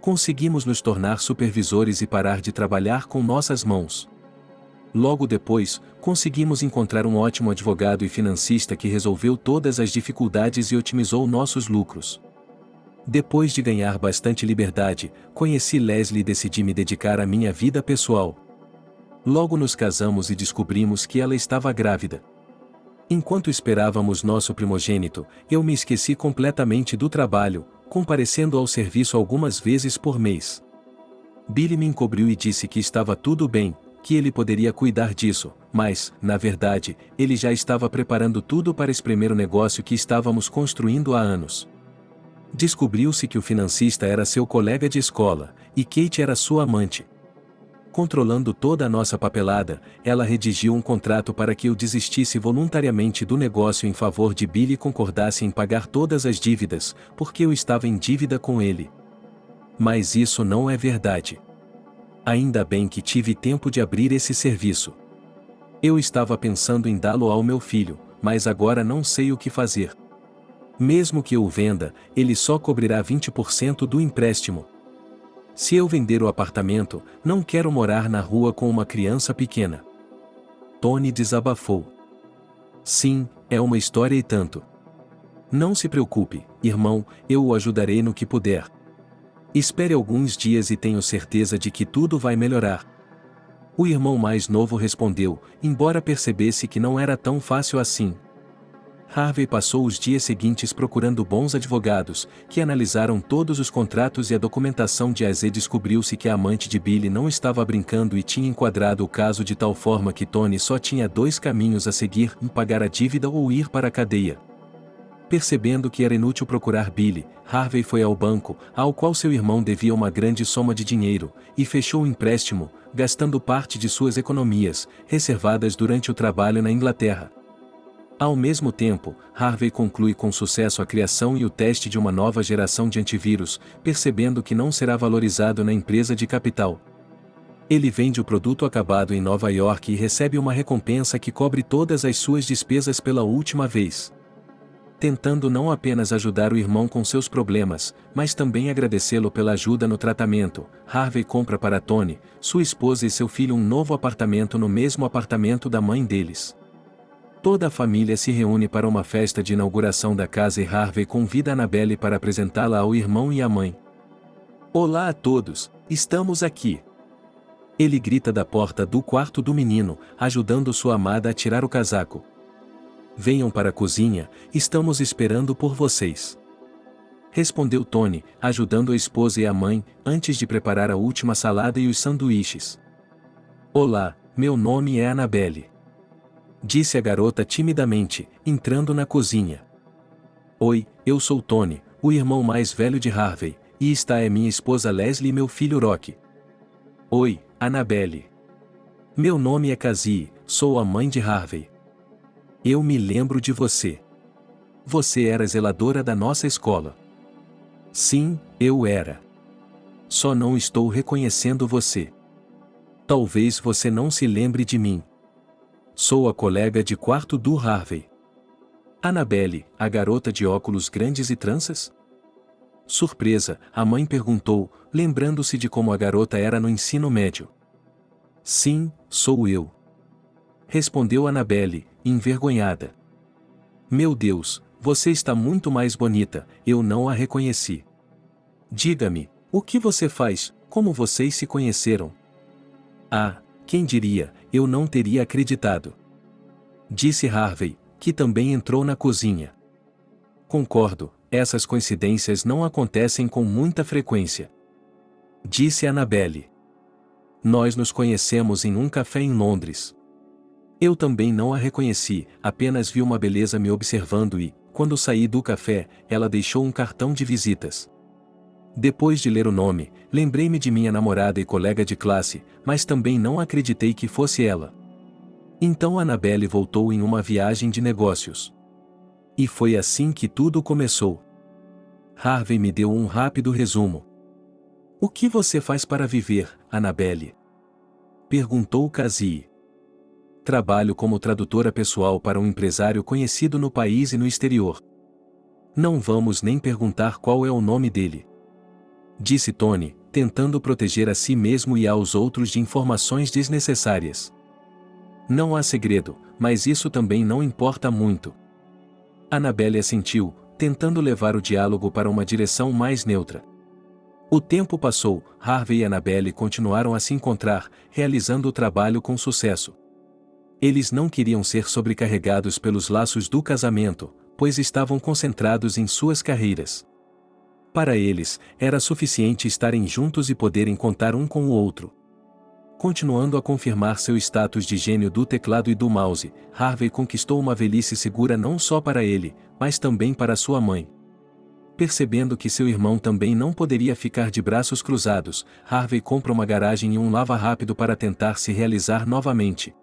Conseguimos nos tornar supervisores e parar de trabalhar com nossas mãos. Logo depois, conseguimos encontrar um ótimo advogado e financista que resolveu todas as dificuldades e otimizou nossos lucros. Depois de ganhar bastante liberdade, conheci Leslie e decidi me dedicar à minha vida pessoal. Logo nos casamos e descobrimos que ela estava grávida. Enquanto esperávamos nosso primogênito, eu me esqueci completamente do trabalho, comparecendo ao serviço algumas vezes por mês. Billy me encobriu e disse que estava tudo bem, que ele poderia cuidar disso, mas, na verdade, ele já estava preparando tudo para espremer o negócio que estávamos construindo há anos. Descobriu-se que o financista era seu colega de escola, e Kate era sua amante. Controlando toda a nossa papelada, ela redigiu um contrato para que eu desistisse voluntariamente do negócio em favor de Billy e concordasse em pagar todas as dívidas, porque eu estava em dívida com ele. Mas isso não é verdade. Ainda bem que tive tempo de abrir esse serviço. Eu estava pensando em dá-lo ao meu filho, mas agora não sei o que fazer. Mesmo que eu o venda, ele só cobrirá 20% do empréstimo. Se eu vender o apartamento, não quero morar na rua com uma criança pequena. Tony desabafou. Sim, é uma história e tanto. Não se preocupe, irmão, eu o ajudarei no que puder. Espere alguns dias e tenho certeza de que tudo vai melhorar. O irmão mais novo respondeu, embora percebesse que não era tão fácil assim. Harvey passou os dias seguintes procurando bons advogados, que analisaram todos os contratos e a documentação de A a Z. Descobriu-se que a amante de Billy não estava brincando e tinha enquadrado o caso de tal forma que Tony só tinha 2 caminhos a seguir: pagar a dívida ou ir para a cadeia. Percebendo que era inútil procurar Billy, Harvey foi ao banco, ao qual seu irmão devia uma grande soma de dinheiro, e fechou um empréstimo, gastando parte de suas economias, reservadas durante o trabalho na Inglaterra. Ao mesmo tempo, Harvey conclui com sucesso a criação e o teste de uma nova geração de antivírus, percebendo que não será valorizado na empresa de capital. Ele vende o produto acabado em Nova York e recebe uma recompensa que cobre todas as suas despesas pela última vez. Tentando não apenas ajudar o irmão com seus problemas, mas também agradecê-lo pela ajuda no tratamento, Harvey compra para Tony, sua esposa e seu filho um novo apartamento no mesmo apartamento da mãe deles. Toda a família se reúne para uma festa de inauguração da casa e Harvey convida Annabelle para apresentá-la ao irmão e à mãe. Olá a todos, estamos aqui. Ele grita da porta do quarto do menino, ajudando sua amada a tirar o casaco. Venham para a cozinha, estamos esperando por vocês. Respondeu Tony, ajudando a esposa e a mãe, antes de preparar a última salada e os sanduíches. Olá, meu nome é Annabelle. Disse a garota timidamente, entrando na cozinha. Oi, eu sou Tony, o irmão mais velho de Harvey, e esta é minha esposa Leslie e meu filho Rocky. Oi, Annabelle. Meu nome é Cassie, sou a mãe de Harvey. Eu me lembro de você. Você era zeladora da nossa escola. Sim, eu era. Só não estou reconhecendo você. Talvez você não se lembre de mim. Sou a colega de quarto do Harvey. Annabelle, a garota de óculos grandes e tranças? Surpresa, a mãe perguntou, lembrando-se de como a garota era no ensino médio. Sim, sou eu. Respondeu Annabelle, envergonhada. Meu Deus, você está muito mais bonita, eu não a reconheci. Diga-me, o que você faz, como vocês se conheceram? Ah, quem diria, eu não teria acreditado. Disse Harvey, que também entrou na cozinha. Concordo, essas coincidências não acontecem com muita frequência. Disse Annabelle. Nós nos conhecemos em um café em Londres. Eu também não a reconheci, apenas vi uma beleza me observando e, quando saí do café, ela deixou um cartão de visitas. Depois de ler o nome, lembrei-me de minha namorada e colega de classe, mas também não acreditei que fosse ela. Então Annabelle voltou em uma viagem de negócios. E foi assim que tudo começou. Harvey me deu um rápido resumo. O que você faz para viver, Annabelle? Perguntou Cassie. Trabalho como tradutora pessoal para um empresário conhecido no país e no exterior. Não vamos nem perguntar qual é o nome dele. Disse Tony, tentando proteger a si mesmo e aos outros de informações desnecessárias. Não há segredo, mas isso também não importa muito. Annabelle assentiu, tentando levar o diálogo para uma direção mais neutra. O tempo passou, Harvey e Annabelle continuaram a se encontrar, realizando o trabalho com sucesso. Eles não queriam ser sobrecarregados pelos laços do casamento, pois estavam concentrados em suas carreiras. Para eles, era suficiente estarem juntos e poderem contar um com o outro. Continuando a confirmar seu status de gênio do teclado e do mouse, Harvey conquistou uma velhice segura não só para ele, mas também para sua mãe. Percebendo que seu irmão também não poderia ficar de braços cruzados, Harvey compra uma garagem e um lava-rápido para tentar se realizar novamente.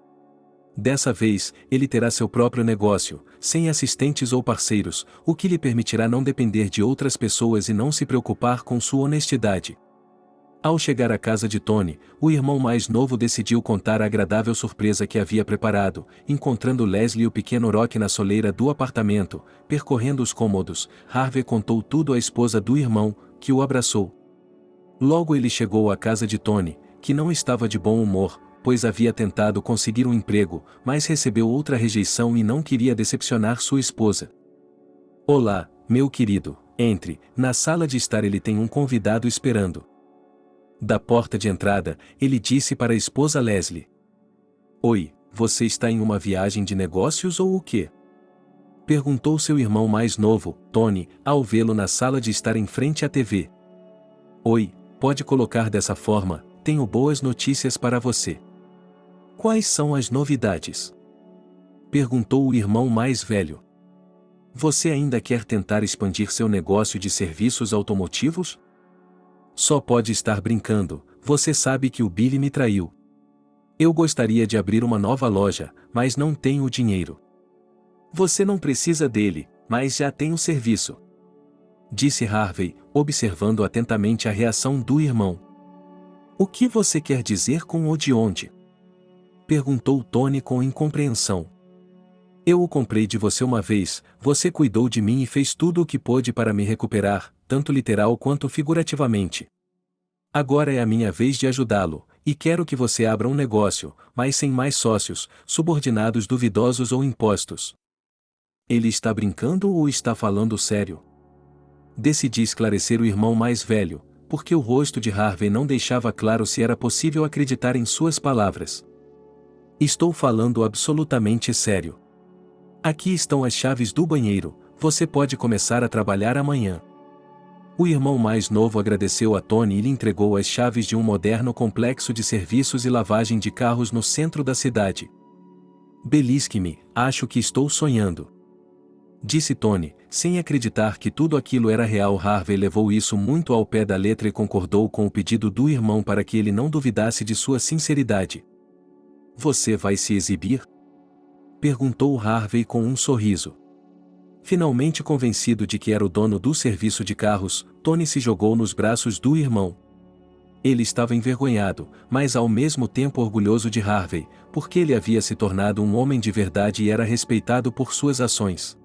Dessa vez, ele terá seu próprio negócio, sem assistentes ou parceiros, o que lhe permitirá não depender de outras pessoas e não se preocupar com sua honestidade. Ao chegar à casa de Tony, o irmão mais novo decidiu contar a agradável surpresa que havia preparado, encontrando Leslie e o pequeno Rocky na soleira do apartamento. Percorrendo os cômodos, Harvey contou tudo à esposa do irmão, que o abraçou. Logo ele chegou à casa de Tony, que não estava de bom humor, pois havia tentado conseguir um emprego, mas recebeu outra rejeição e não queria decepcionar sua esposa. Olá, meu querido, entre, na sala de estar ele tem um convidado esperando. Da porta de entrada, ele disse para a esposa Leslie. Oi, você está em uma viagem de negócios ou o quê? Perguntou seu irmão mais novo, Tony, ao vê-lo na sala de estar em frente à TV. Oi, pode colocar dessa forma, tenho boas notícias para você. Quais são as novidades? Perguntou o irmão mais velho. Você ainda quer tentar expandir seu negócio de serviços automotivos? Só pode estar brincando, você sabe que o Billy me traiu. Eu gostaria de abrir uma nova loja, mas não tenho o dinheiro. Você não precisa dele, mas já tem o serviço. Disse Harvey, observando atentamente a reação do irmão. O que você quer dizer com o de onde? Perguntou Tony com incompreensão. Eu o comprei de você uma vez, você cuidou de mim e fez tudo o que pôde para me recuperar, tanto literal quanto figurativamente. Agora é a minha vez de ajudá-lo, E quero que você abra um negócio, mas sem mais sócios, subordinados duvidosos ou impostos. Ele está brincando ou está falando sério? Decidi esclarecer o irmão mais velho, porque o rosto de Harvey não deixava claro se era possível acreditar em suas palavras. Estou falando absolutamente sério. Aqui estão as chaves do banheiro, você pode começar a trabalhar amanhã. O irmão mais novo agradeceu a Tony e lhe entregou as chaves de um moderno complexo de serviços e lavagem de carros no centro da cidade. Belisque-me, acho que estou sonhando. Disse Tony, sem acreditar que tudo aquilo era real. Harvey levou isso muito ao pé da letra e concordou com o pedido do irmão para que ele não duvidasse de sua sinceridade. Você vai se exibir? Perguntou Harvey com um sorriso. Finalmente convencido de que era o dono do serviço de carros, Tony se jogou nos braços do irmão. Ele estava envergonhado, mas ao mesmo tempo orgulhoso de Harvey, porque ele havia se tornado um homem de verdade e era respeitado por suas ações.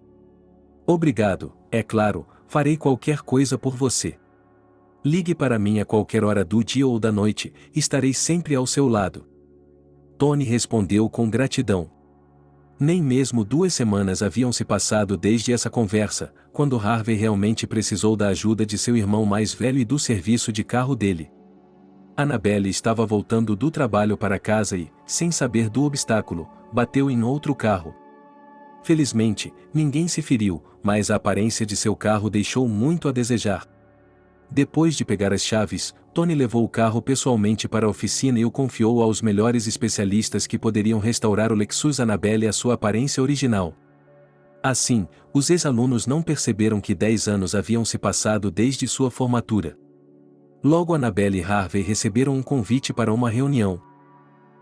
Obrigado, é claro, farei qualquer coisa por você. Ligue para mim a qualquer hora do dia ou da noite, estarei sempre ao seu lado. Tony respondeu com gratidão. Nem mesmo 2 semanas haviam se passado desde essa conversa, quando Harvey realmente precisou da ajuda de seu irmão mais velho e do serviço de carro dele. Annabelle estava voltando do trabalho para casa e, sem saber do obstáculo, bateu em outro carro. Felizmente, ninguém se feriu, mas a aparência de seu carro deixou muito a desejar. Depois de pegar as chaves, Tony levou o carro pessoalmente para a oficina e o confiou aos melhores especialistas que poderiam restaurar o Lexus Annabelle à sua aparência original. Assim, os ex-alunos não perceberam que 10 anos haviam se passado desde sua formatura. Logo Annabelle e Harvey receberam um convite para uma reunião.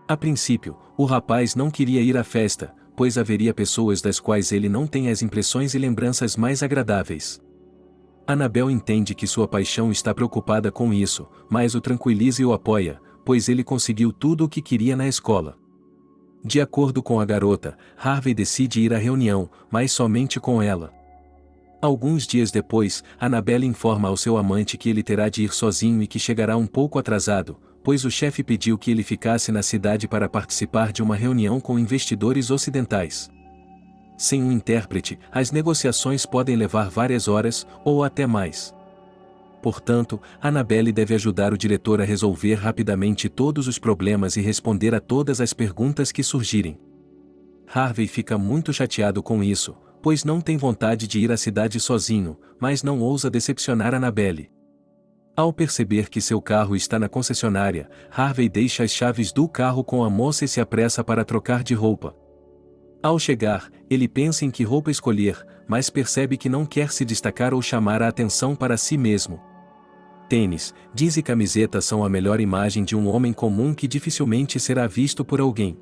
A princípio, o rapaz não queria ir à festa, pois haveria pessoas das quais ele não tem as impressões e lembranças mais agradáveis. Annabelle entende que sua paixão está preocupada com isso, mas o tranquiliza e o apoia, pois ele conseguiu tudo o que queria na escola. De acordo com a garota, Harvey decide ir à reunião, mas somente com ela. Alguns dias depois, Annabelle informa ao seu amante que ele terá de ir sozinho e que chegará um pouco atrasado, pois o chefe pediu que ele ficasse na cidade para participar de uma reunião com investidores ocidentais. Sem um intérprete, as negociações podem levar várias horas, ou até mais. Portanto, Annabelle deve ajudar o diretor a resolver rapidamente todos os problemas e responder a todas as perguntas que surgirem. Harvey fica muito chateado com isso, pois não tem vontade de ir à cidade sozinho, mas não ousa decepcionar Annabelle. Ao perceber que seu carro está na concessionária, Harvey deixa as chaves do carro com a moça e se apressa para trocar de roupa. Ao chegar, ele pensa em que roupa escolher, mas percebe que não quer se destacar ou chamar a atenção para si mesmo. Tênis, jeans e camiseta são a melhor imagem de um homem comum que dificilmente será visto por alguém.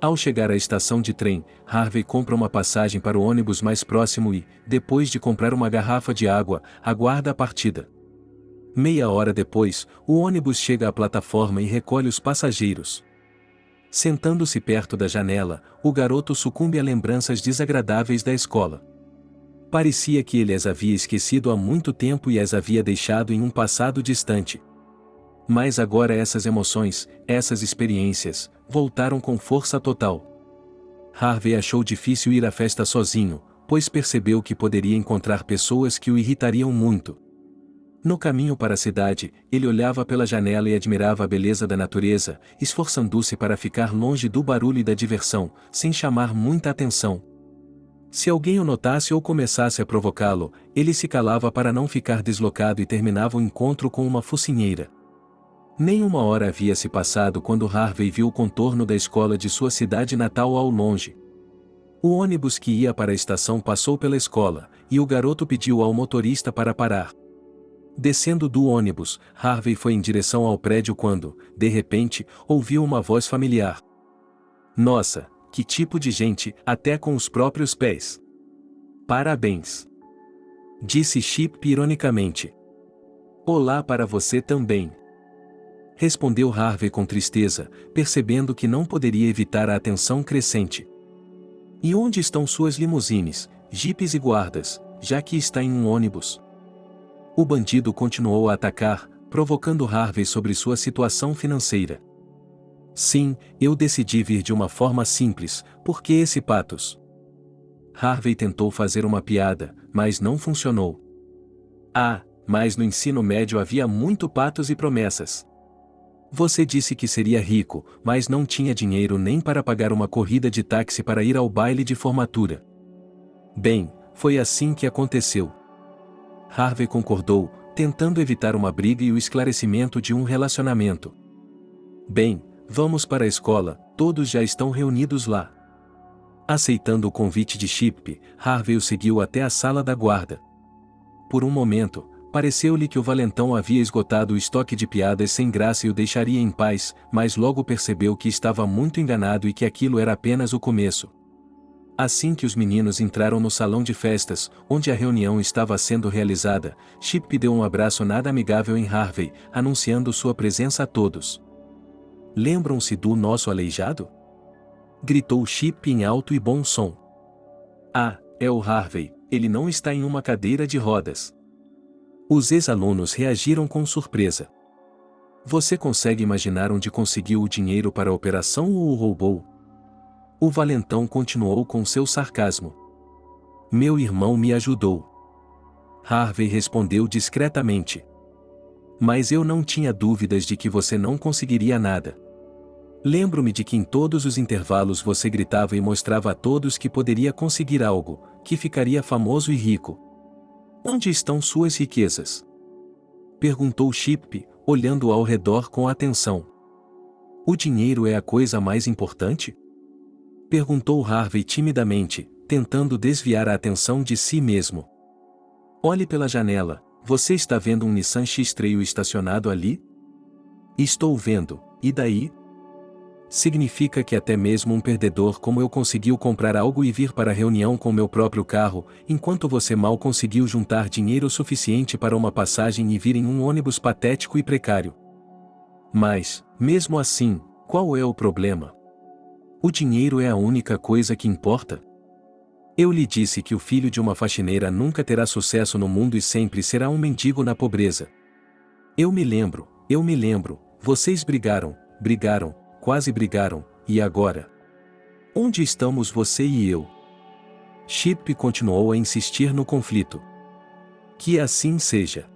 Ao chegar à estação de trem, Harvey compra uma passagem para o ônibus mais próximo e, depois de comprar uma garrafa de água, aguarda a partida. Meia hora depois, o ônibus chega à plataforma e recolhe os passageiros. Sentando-se perto da janela, o garoto sucumbe a lembranças desagradáveis da escola. Parecia que ele as havia esquecido há muito tempo e as havia deixado em um passado distante. Mas agora essas emoções, essas experiências, voltaram com força total. Harvey achou difícil ir à festa sozinho, pois percebeu que poderia encontrar pessoas que o irritariam muito. No caminho para a cidade, ele olhava pela janela e admirava a beleza da natureza, esforçando-se para ficar longe do barulho e da diversão, sem chamar muita atenção. Se alguém o notasse ou começasse a provocá-lo, ele se calava para não ficar deslocado e terminava o encontro com uma focinheira. Nem uma hora havia se passado quando Harvey viu o contorno da escola de sua cidade natal ao longe. O ônibus que ia para a estação passou pela escola, e o garoto pediu ao motorista para parar. Descendo do ônibus, Harvey foi em direção ao prédio quando, de repente, ouviu uma voz familiar. Nossa, que tipo de gente, até com os próprios pés. Parabéns! Disse Chip ironicamente. Olá para você também. Respondeu Harvey com tristeza, percebendo que não poderia evitar a atenção crescente. E onde estão suas limusines, jipes e guardas, já que está em um ônibus? O bandido continuou a atacar, provocando Harvey sobre sua situação financeira. Sim, eu decidi vir de uma forma simples, porque esse patos? Harvey tentou fazer uma piada, mas não funcionou. Ah, mas no ensino médio havia muito patos e promessas. Você disse que seria rico, mas não tinha dinheiro nem para pagar uma corrida de táxi para ir ao baile de formatura. Bem, foi assim que aconteceu. Harvey concordou, tentando evitar uma briga e o esclarecimento de um relacionamento. Bem, vamos para a escola, todos já estão reunidos lá. Aceitando o convite de Chip, Harvey o seguiu até a sala da guarda. Por um momento, pareceu-lhe que o valentão havia esgotado o estoque de piadas sem graça e o deixaria em paz, mas logo percebeu que estava muito enganado e que aquilo era apenas o começo. Assim que os meninos entraram no salão de festas, onde a reunião estava sendo realizada, Chip deu um abraço nada amigável em Harvey, anunciando sua presença a todos. Lembram-se do nosso aleijado? Gritou Chip em alto e bom som. Ah, é o Harvey, ele não está em uma cadeira de rodas. Os ex-alunos reagiram com surpresa. Você consegue imaginar onde conseguiu o dinheiro para a operação ou o roubou? O valentão continuou com seu sarcasmo. Meu irmão me ajudou. Harvey respondeu discretamente. Mas eu não tinha dúvidas de que você não conseguiria nada. Lembro-me de que em todos os intervalos você gritava e mostrava a todos que poderia conseguir algo, que ficaria famoso e rico. Onde estão suas riquezas? Perguntou Chip, olhando ao redor com atenção. O dinheiro é a coisa mais importante? Perguntou Harvey timidamente, tentando desviar a atenção de si mesmo. Olhe pela janela, você está vendo um Nissan X-Trail estacionado ali? Estou vendo, e daí? Significa que até mesmo um perdedor como eu conseguiu comprar algo e vir para a reunião com meu próprio carro, enquanto você mal conseguiu juntar dinheiro suficiente para uma passagem e vir em um ônibus patético e precário. Mas, mesmo assim, qual é o problema? O dinheiro é a única coisa que importa? Eu lhe disse que o filho de uma faxineira nunca terá sucesso no mundo e sempre será um mendigo na pobreza. Eu me lembro, vocês brigaram, quase brigaram, e agora? Onde estamos você e eu? Chip continuou a insistir no conflito. Que assim seja.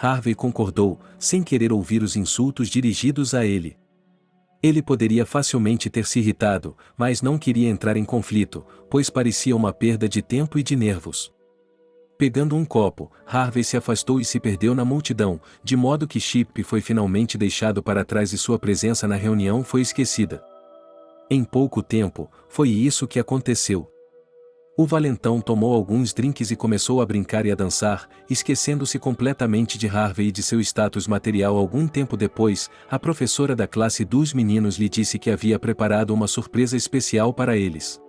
Harvey concordou, sem querer ouvir os insultos dirigidos a ele. Ele poderia facilmente ter se irritado, mas não queria entrar em conflito, pois parecia uma perda de tempo e de nervos. Pegando um copo, Harvey se afastou e se perdeu na multidão, de modo que Chip foi finalmente deixado para trás e sua presença na reunião foi esquecida. Em pouco tempo, foi isso que aconteceu. O valentão tomou alguns drinks e começou a brincar e a dançar, esquecendo-se completamente de Harvey e de seu status material. Algum tempo depois, a professora da classe dos meninos lhe disse que havia preparado uma surpresa especial para eles.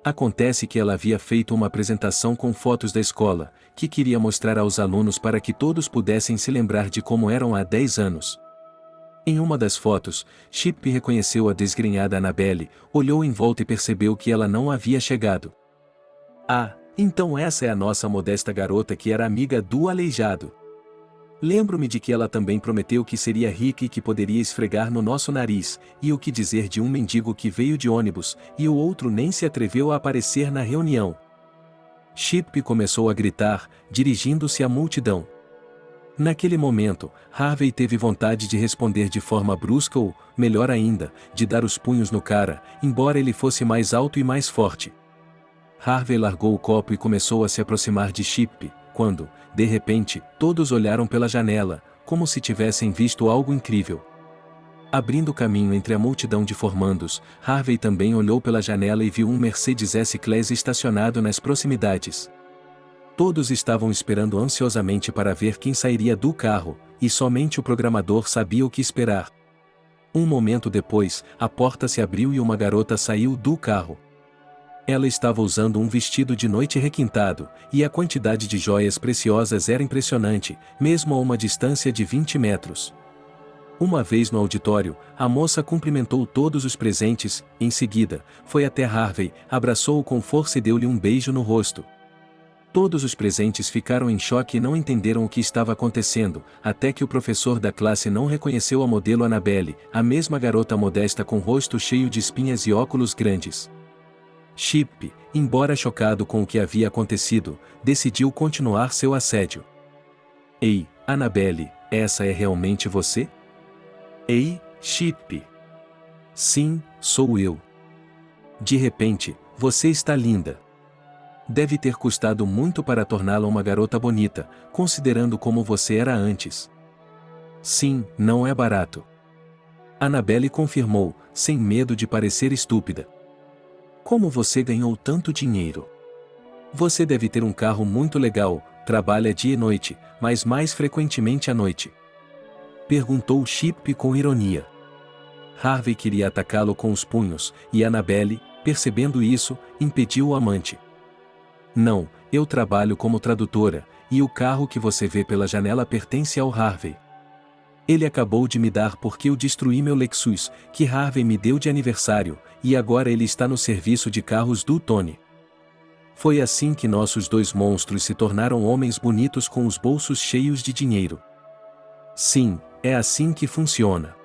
Acontece que ela havia feito uma apresentação com fotos da escola, que queria mostrar aos alunos para que todos pudessem se lembrar de como eram há 10 anos. Em uma das fotos, Chip reconheceu a desgrenhada Annabelle, olhou em volta e percebeu que ela não havia chegado. Ah, então essa é a nossa modesta garota que era amiga do aleijado. Lembro-me de que ela também prometeu que seria rica e que poderia esfregar no nosso nariz, e o que dizer de um mendigo que veio de ônibus, e o outro nem se atreveu a aparecer na reunião. Chip começou a gritar, dirigindo-se à multidão. Naquele momento, Harvey teve vontade de responder de forma brusca ou, melhor ainda, de dar os punhos no cara, embora ele fosse mais alto e mais forte. Harvey largou o copo e começou a se aproximar de Chip, quando, de repente, todos olharam pela janela, como se tivessem visto algo incrível. Abrindo caminho entre a multidão de formandos, Harvey também olhou pela janela e viu um Mercedes S-Class estacionado nas proximidades. Todos estavam esperando ansiosamente para ver quem sairia do carro, e somente o programador sabia o que esperar. Um momento depois, a porta se abriu e uma garota saiu do carro. Ela estava usando um vestido de noite requintado, e a quantidade de joias preciosas era impressionante, mesmo a uma distância de 20 metros. Uma vez no auditório, a moça cumprimentou todos os presentes, em seguida, foi até Harvey, abraçou-o com força e deu-lhe um beijo no rosto. Todos os presentes ficaram em choque e não entenderam o que estava acontecendo, até que o professor da classe não reconheceu a modelo Annabelle, a mesma garota modesta com rosto cheio de espinhas e óculos grandes. Chip, embora chocado com o que havia acontecido, decidiu continuar seu assédio. Ei, Annabelle, essa é realmente você? Ei, Chip. Sim, sou eu. De repente, você está linda. Deve ter custado muito para torná-la uma garota bonita, considerando como você era antes. Sim, não é barato. Annabelle confirmou, sem medo de parecer estúpida. Como você ganhou tanto dinheiro? Você deve ter um carro muito legal, trabalha dia e noite, mas mais frequentemente à noite. Perguntou Chip com ironia. Harvey queria atacá-lo com os punhos, e Annabelle, percebendo isso, impediu o amante. Não, eu trabalho como tradutora, e o carro que você vê pela janela pertence ao Harvey. Ele acabou de me dar porque eu destruí meu Lexus, que Harvey me deu de aniversário, e agora ele está no serviço de carros do Tony. Foi assim que nossos dois monstros se tornaram homens bonitos com os bolsos cheios de dinheiro. Sim, é assim que funciona.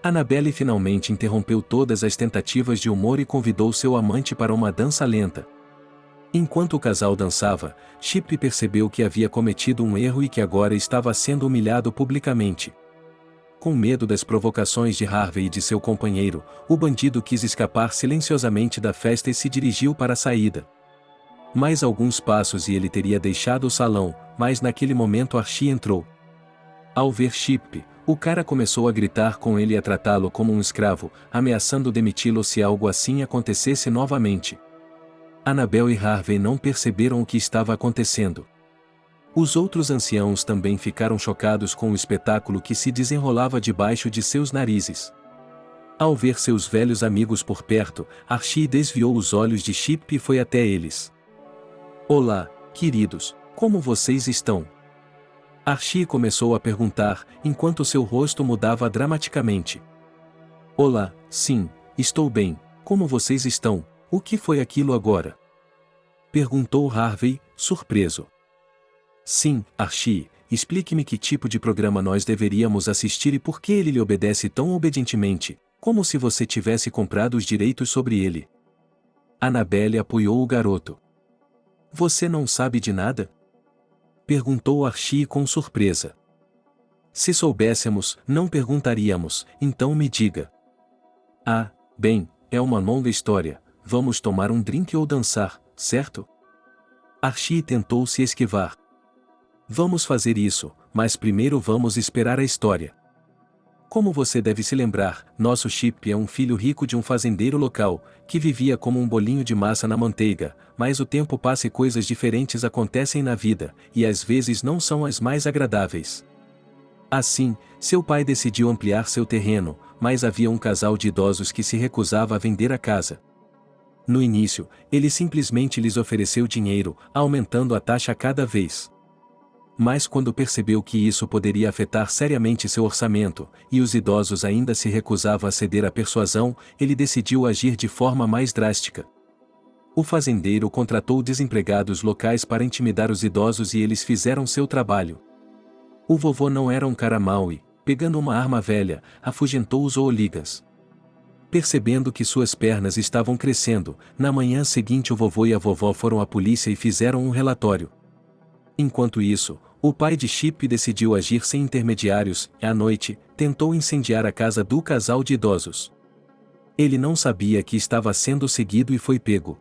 Annabelle finalmente interrompeu todas as tentativas de humor e convidou seu amante para uma dança lenta. Enquanto o casal dançava, Chip percebeu que havia cometido um erro e que agora estava sendo humilhado publicamente. Com medo das provocações de Harvey e de seu companheiro, o bandido quis escapar silenciosamente da festa e se dirigiu para a saída. Mais alguns passos e ele teria deixado o salão, mas naquele momento Archie entrou. Ao ver Chip, o cara começou a gritar com ele e a tratá-lo como um escravo, ameaçando demiti-lo se algo assim acontecesse novamente. Annabelle e Harvey não perceberam o que estava acontecendo. Os outros anciãos também ficaram chocados com o espetáculo que se desenrolava debaixo de seus narizes. Ao ver seus velhos amigos por perto, Archie desviou os olhos de Chip e foi até eles. Olá, queridos, como vocês estão? Archie começou a perguntar, enquanto seu rosto mudava dramaticamente. Olá, sim, estou bem, como vocês estão? O que foi aquilo agora? Perguntou Harvey, surpreso. Sim, Archie, explique-me que tipo de programa nós deveríamos assistir e por que ele lhe obedece tão obedientemente, como se você tivesse comprado os direitos sobre ele. Annabelle apoiou o garoto. Você não sabe de nada? Perguntou Archie com surpresa. Se soubéssemos, não perguntaríamos, então me diga. Ah, bem, é uma longa história. Vamos tomar um drink ou dançar, certo? Archie tentou se esquivar. Vamos fazer isso, mas primeiro vamos esperar a história. Como você deve se lembrar, nosso Chip é um filho rico de um fazendeiro local, que vivia como um bolinho de massa na manteiga, mas o tempo passa e coisas diferentes acontecem na vida, e às vezes não são as mais agradáveis. Assim, seu pai decidiu ampliar seu terreno, mas havia um casal de idosos que se recusava a vender a casa. No início, ele simplesmente lhes ofereceu dinheiro, aumentando a taxa cada vez. Mas quando percebeu que isso poderia afetar seriamente seu orçamento, e os idosos ainda se recusavam a ceder à persuasão, ele decidiu agir de forma mais drástica. O fazendeiro contratou desempregados locais para intimidar os idosos e eles fizeram seu trabalho. O vovô não era um cara mau e, pegando uma arma velha, afugentou os ooligas. Percebendo que suas pernas estavam crescendo, na manhã seguinte o vovô e a vovó foram à polícia e fizeram um relatório. Enquanto isso, o pai de Chip decidiu agir sem intermediários e, à noite, tentou incendiar a casa do casal de idosos. Ele não sabia que estava sendo seguido e foi pego.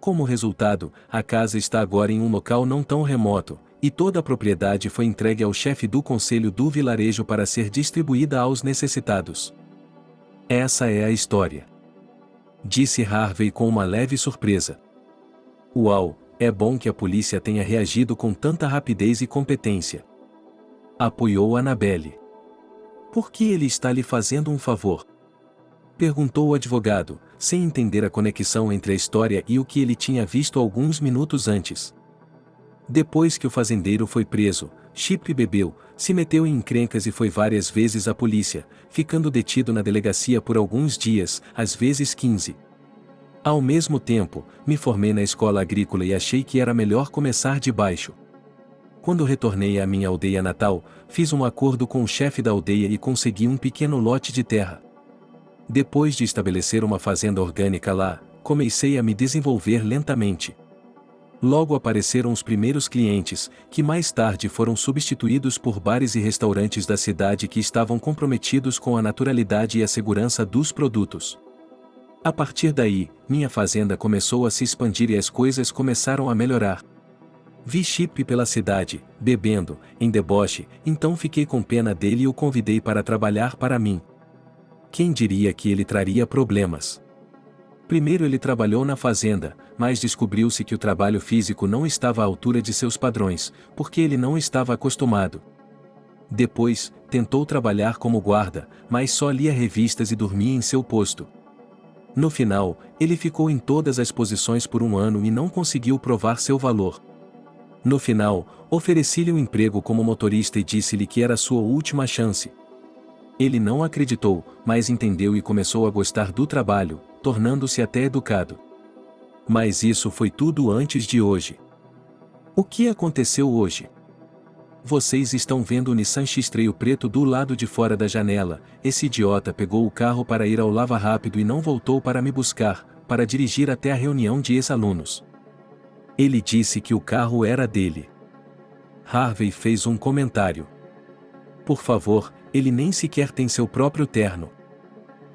Como resultado, a casa está agora em um local não tão remoto, e toda a propriedade foi entregue ao chefe do conselho do vilarejo para ser distribuída aos necessitados. Essa é a história. Disse Harvey com uma leve surpresa. Uau, é bom que a polícia tenha reagido com tanta rapidez e competência. Apoiou Annabelle. Por que ele está lhe fazendo um favor? Perguntou o advogado, sem entender a conexão entre a história e o que ele tinha visto alguns minutos antes. Depois que o fazendeiro foi preso, Chip bebeu, se meteu em encrencas e foi várias vezes à polícia, ficando detido na delegacia por alguns dias, às vezes 15. Ao mesmo tempo, me formei na escola agrícola e achei que era melhor começar de baixo. Quando retornei à minha aldeia natal, fiz um acordo com o chefe da aldeia e consegui um pequeno lote de terra. Depois de estabelecer uma fazenda orgânica lá, comecei a me desenvolver lentamente. Logo apareceram os primeiros clientes, que mais tarde foram substituídos por bares e restaurantes da cidade que estavam comprometidos com a naturalidade e a segurança dos produtos. A partir daí, minha fazenda começou a se expandir e as coisas começaram a melhorar. Vi Chip pela cidade, bebendo, em deboche, então fiquei com pena dele e o convidei para trabalhar para mim. Quem diria que ele traria problemas? Primeiro ele trabalhou na fazenda, mas descobriu-se que o trabalho físico não estava à altura de seus padrões, porque ele não estava acostumado. Depois, tentou trabalhar como guarda, mas só lia revistas e dormia em seu posto. No final, ele ficou em todas as posições por um ano e não conseguiu provar seu valor. No final, ofereci-lhe um emprego como motorista e disse-lhe que era sua última chance. Ele não acreditou, mas entendeu e começou a gostar do trabalho, tornando-se até educado. Mas isso foi tudo antes de hoje. O que aconteceu hoje? Vocês estão vendo o Nissan X-Trail preto do lado de fora da janela. Esse idiota pegou o carro para ir ao lava rápido e não voltou para me buscar, para dirigir até a reunião de ex-alunos. Ele disse que o carro era dele. Harvey fez um comentário. Por favor, ele nem sequer tem seu próprio terno.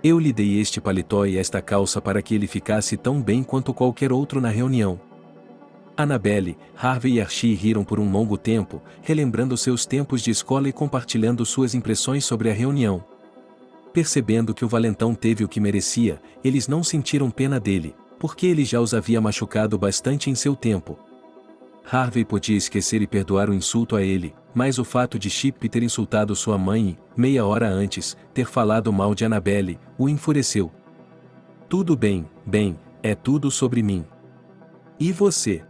Eu lhe dei este paletó e esta calça para que ele ficasse tão bem quanto qualquer outro na reunião. Annabelle, Harvey e Archie riram por um longo tempo, relembrando seus tempos de escola e compartilhando suas impressões sobre a reunião. Percebendo que o valentão teve o que merecia, eles não sentiram pena dele, porque ele já os havia machucado bastante em seu tempo. Harvey podia esquecer e perdoar o insulto a ele, mas o fato de Chip ter insultado sua mãe e, meia hora antes, ter falado mal de Annabelle, o enfureceu. Tudo bem, é tudo sobre mim. E você?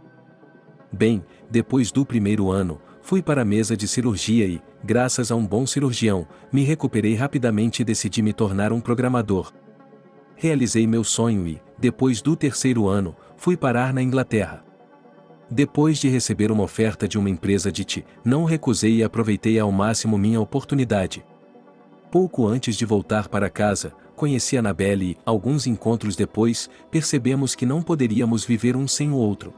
Bem, depois do primeiro ano, fui para a mesa de cirurgia e, graças a um bom cirurgião, me recuperei rapidamente e decidi me tornar um programador. Realizei meu sonho e, depois do terceiro ano, fui parar na Inglaterra. Depois de receber uma oferta de uma empresa de TI, não recusei e aproveitei ao máximo minha oportunidade. Pouco antes de voltar para casa, conheci Annabelle e, alguns encontros depois, percebemos que não poderíamos viver um sem o outro.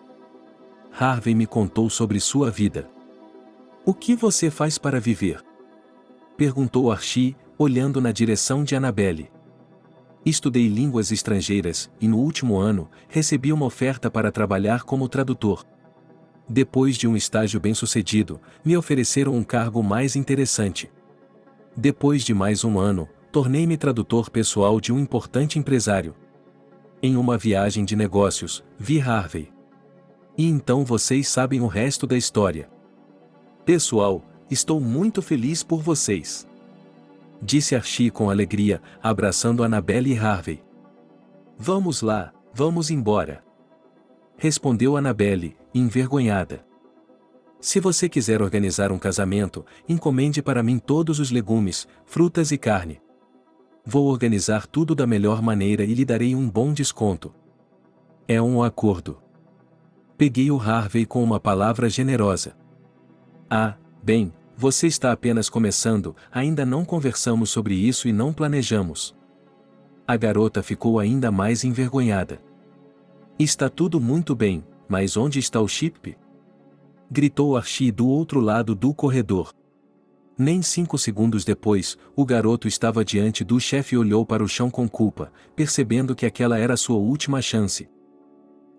Harvey me contou sobre sua vida. O que você faz para viver? Perguntou Archie, olhando na direção de Annabelle. Estudei línguas estrangeiras, e no último ano, recebi uma oferta para trabalhar como tradutor. Depois de um estágio bem-sucedido, me ofereceram um cargo mais interessante. Depois de mais um ano, tornei-me tradutor pessoal de um importante empresário. Em uma viagem de negócios, vi Harvey. E então vocês sabem o resto da história. Pessoal, estou muito feliz por vocês. Disse Archie com alegria, abraçando Annabelle e Harvey. Vamos lá, vamos embora. Respondeu Annabelle, envergonhada. Se você quiser organizar um casamento, encomende para mim todos os legumes, frutas e carne. Vou organizar tudo da melhor maneira e lhe darei um bom desconto. É um acordo. Peguei o Harvey com uma palavra generosa. Ah, bem, você está apenas começando, ainda não conversamos sobre isso e não planejamos. A garota ficou ainda mais envergonhada. Está tudo muito bem, mas onde está o Chip? Gritou Archie do outro lado do corredor. Nem 5 segundos depois, o garoto estava diante do chefe e olhou para o chão com culpa, percebendo que aquela era sua última chance.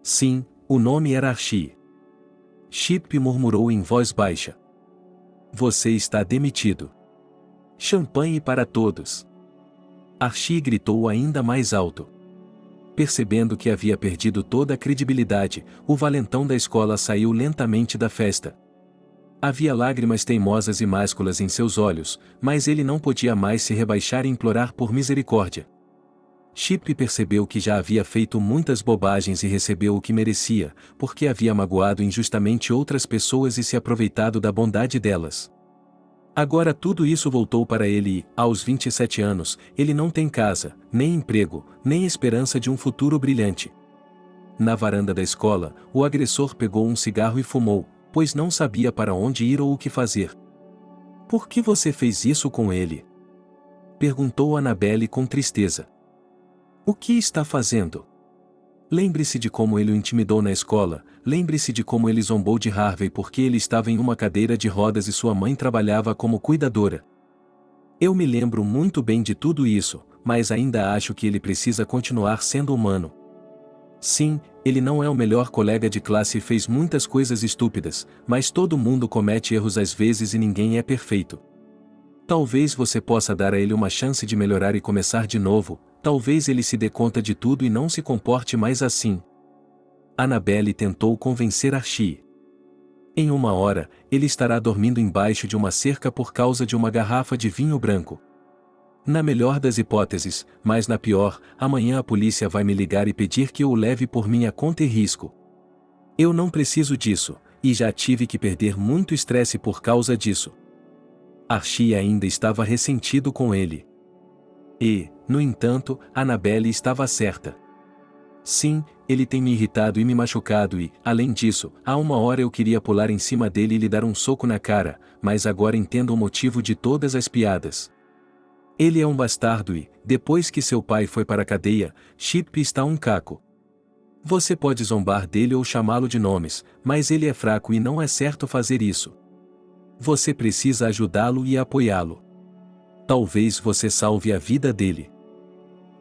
Sim, o nome era Archie. Chip murmurou em voz baixa. Você está demitido. Champanhe para todos. Archie gritou ainda mais alto. Percebendo que havia perdido toda a credibilidade, o valentão da escola saiu lentamente da festa. Havia lágrimas teimosas e másculas em seus olhos, mas ele não podia mais se rebaixar e implorar por misericórdia. Chip percebeu que já havia feito muitas bobagens e recebeu o que merecia, porque havia magoado injustamente outras pessoas e se aproveitado da bondade delas. Agora tudo isso voltou para ele e, aos 27 anos, ele não tem casa, nem emprego, nem esperança de um futuro brilhante. Na varanda da escola, o agressor pegou um cigarro e fumou, pois não sabia para onde ir ou o que fazer. Por que você fez isso com ele? Perguntou Annabelle com tristeza. O que está fazendo? Lembre-se de como ele o intimidou na escola, lembre-se de como ele zombou de Harvey porque ele estava em uma cadeira de rodas e sua mãe trabalhava como cuidadora. Eu me lembro muito bem de tudo isso, mas ainda acho que ele precisa continuar sendo humano. Sim, ele não é o melhor colega de classe e fez muitas coisas estúpidas, mas todo mundo comete erros às vezes e ninguém é perfeito. Talvez você possa dar a ele uma chance de melhorar e começar de novo, talvez ele se dê conta de tudo e não se comporte mais assim. Annabelle tentou convencer Archie. Em 1 hora, ele estará dormindo embaixo de uma cerca por causa de uma garrafa de vinho branco. Na melhor das hipóteses, mas na pior, amanhã a polícia vai me ligar e pedir que eu o leve por minha conta e risco. Eu não preciso disso, e já tive que perder muito estresse por causa disso. Archie ainda estava ressentido com ele. E, no entanto, Annabelle estava certa. Sim, ele tem me irritado e me machucado e, além disso, há 1 hora eu queria pular em cima dele e lhe dar um soco na cara, mas agora entendo o motivo de todas as piadas. Ele é um bastardo e, depois que seu pai foi para a cadeia, Chip está um caco. Você pode zombar dele ou chamá-lo de nomes, mas ele é fraco e não é certo fazer isso. Você precisa ajudá-lo e apoiá-lo. Talvez você salve a vida dele.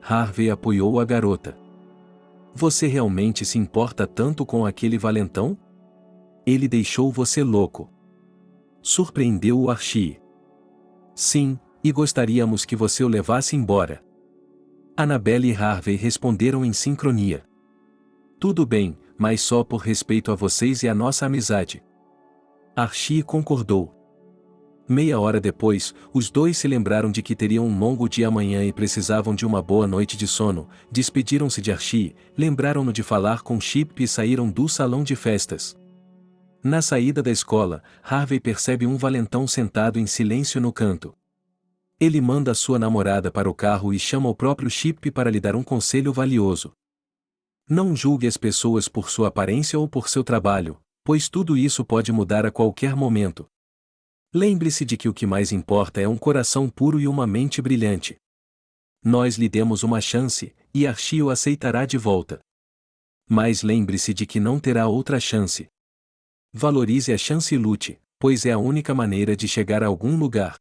Harvey apoiou a garota. Você realmente se importa tanto com aquele valentão? Ele deixou você louco. Surpreendeu o Archie. Sim, e gostaríamos que você o levasse embora. Annabelle e Harvey responderam em sincronia. Tudo bem, mas só por respeito a vocês e a nossa amizade. Archie concordou. 1/2 hora depois, os dois se lembraram de que teriam um longo dia amanhã e precisavam de uma boa noite de sono, despediram-se de Archie, lembraram-no de falar com Chip e saíram do salão de festas. Na saída da escola, Harvey percebe um valentão sentado em silêncio no canto. Ele manda sua namorada para o carro e chama o próprio Chip para lhe dar um conselho valioso. Não julgue as pessoas por sua aparência ou por seu trabalho, pois tudo isso pode mudar a qualquer momento. Lembre-se de que o que mais importa é um coração puro e uma mente brilhante. Nós lhe demos uma chance, e Archie o aceitará de volta. Mas lembre-se de que não terá outra chance. Valorize a chance e lute, pois é a única maneira de chegar a algum lugar.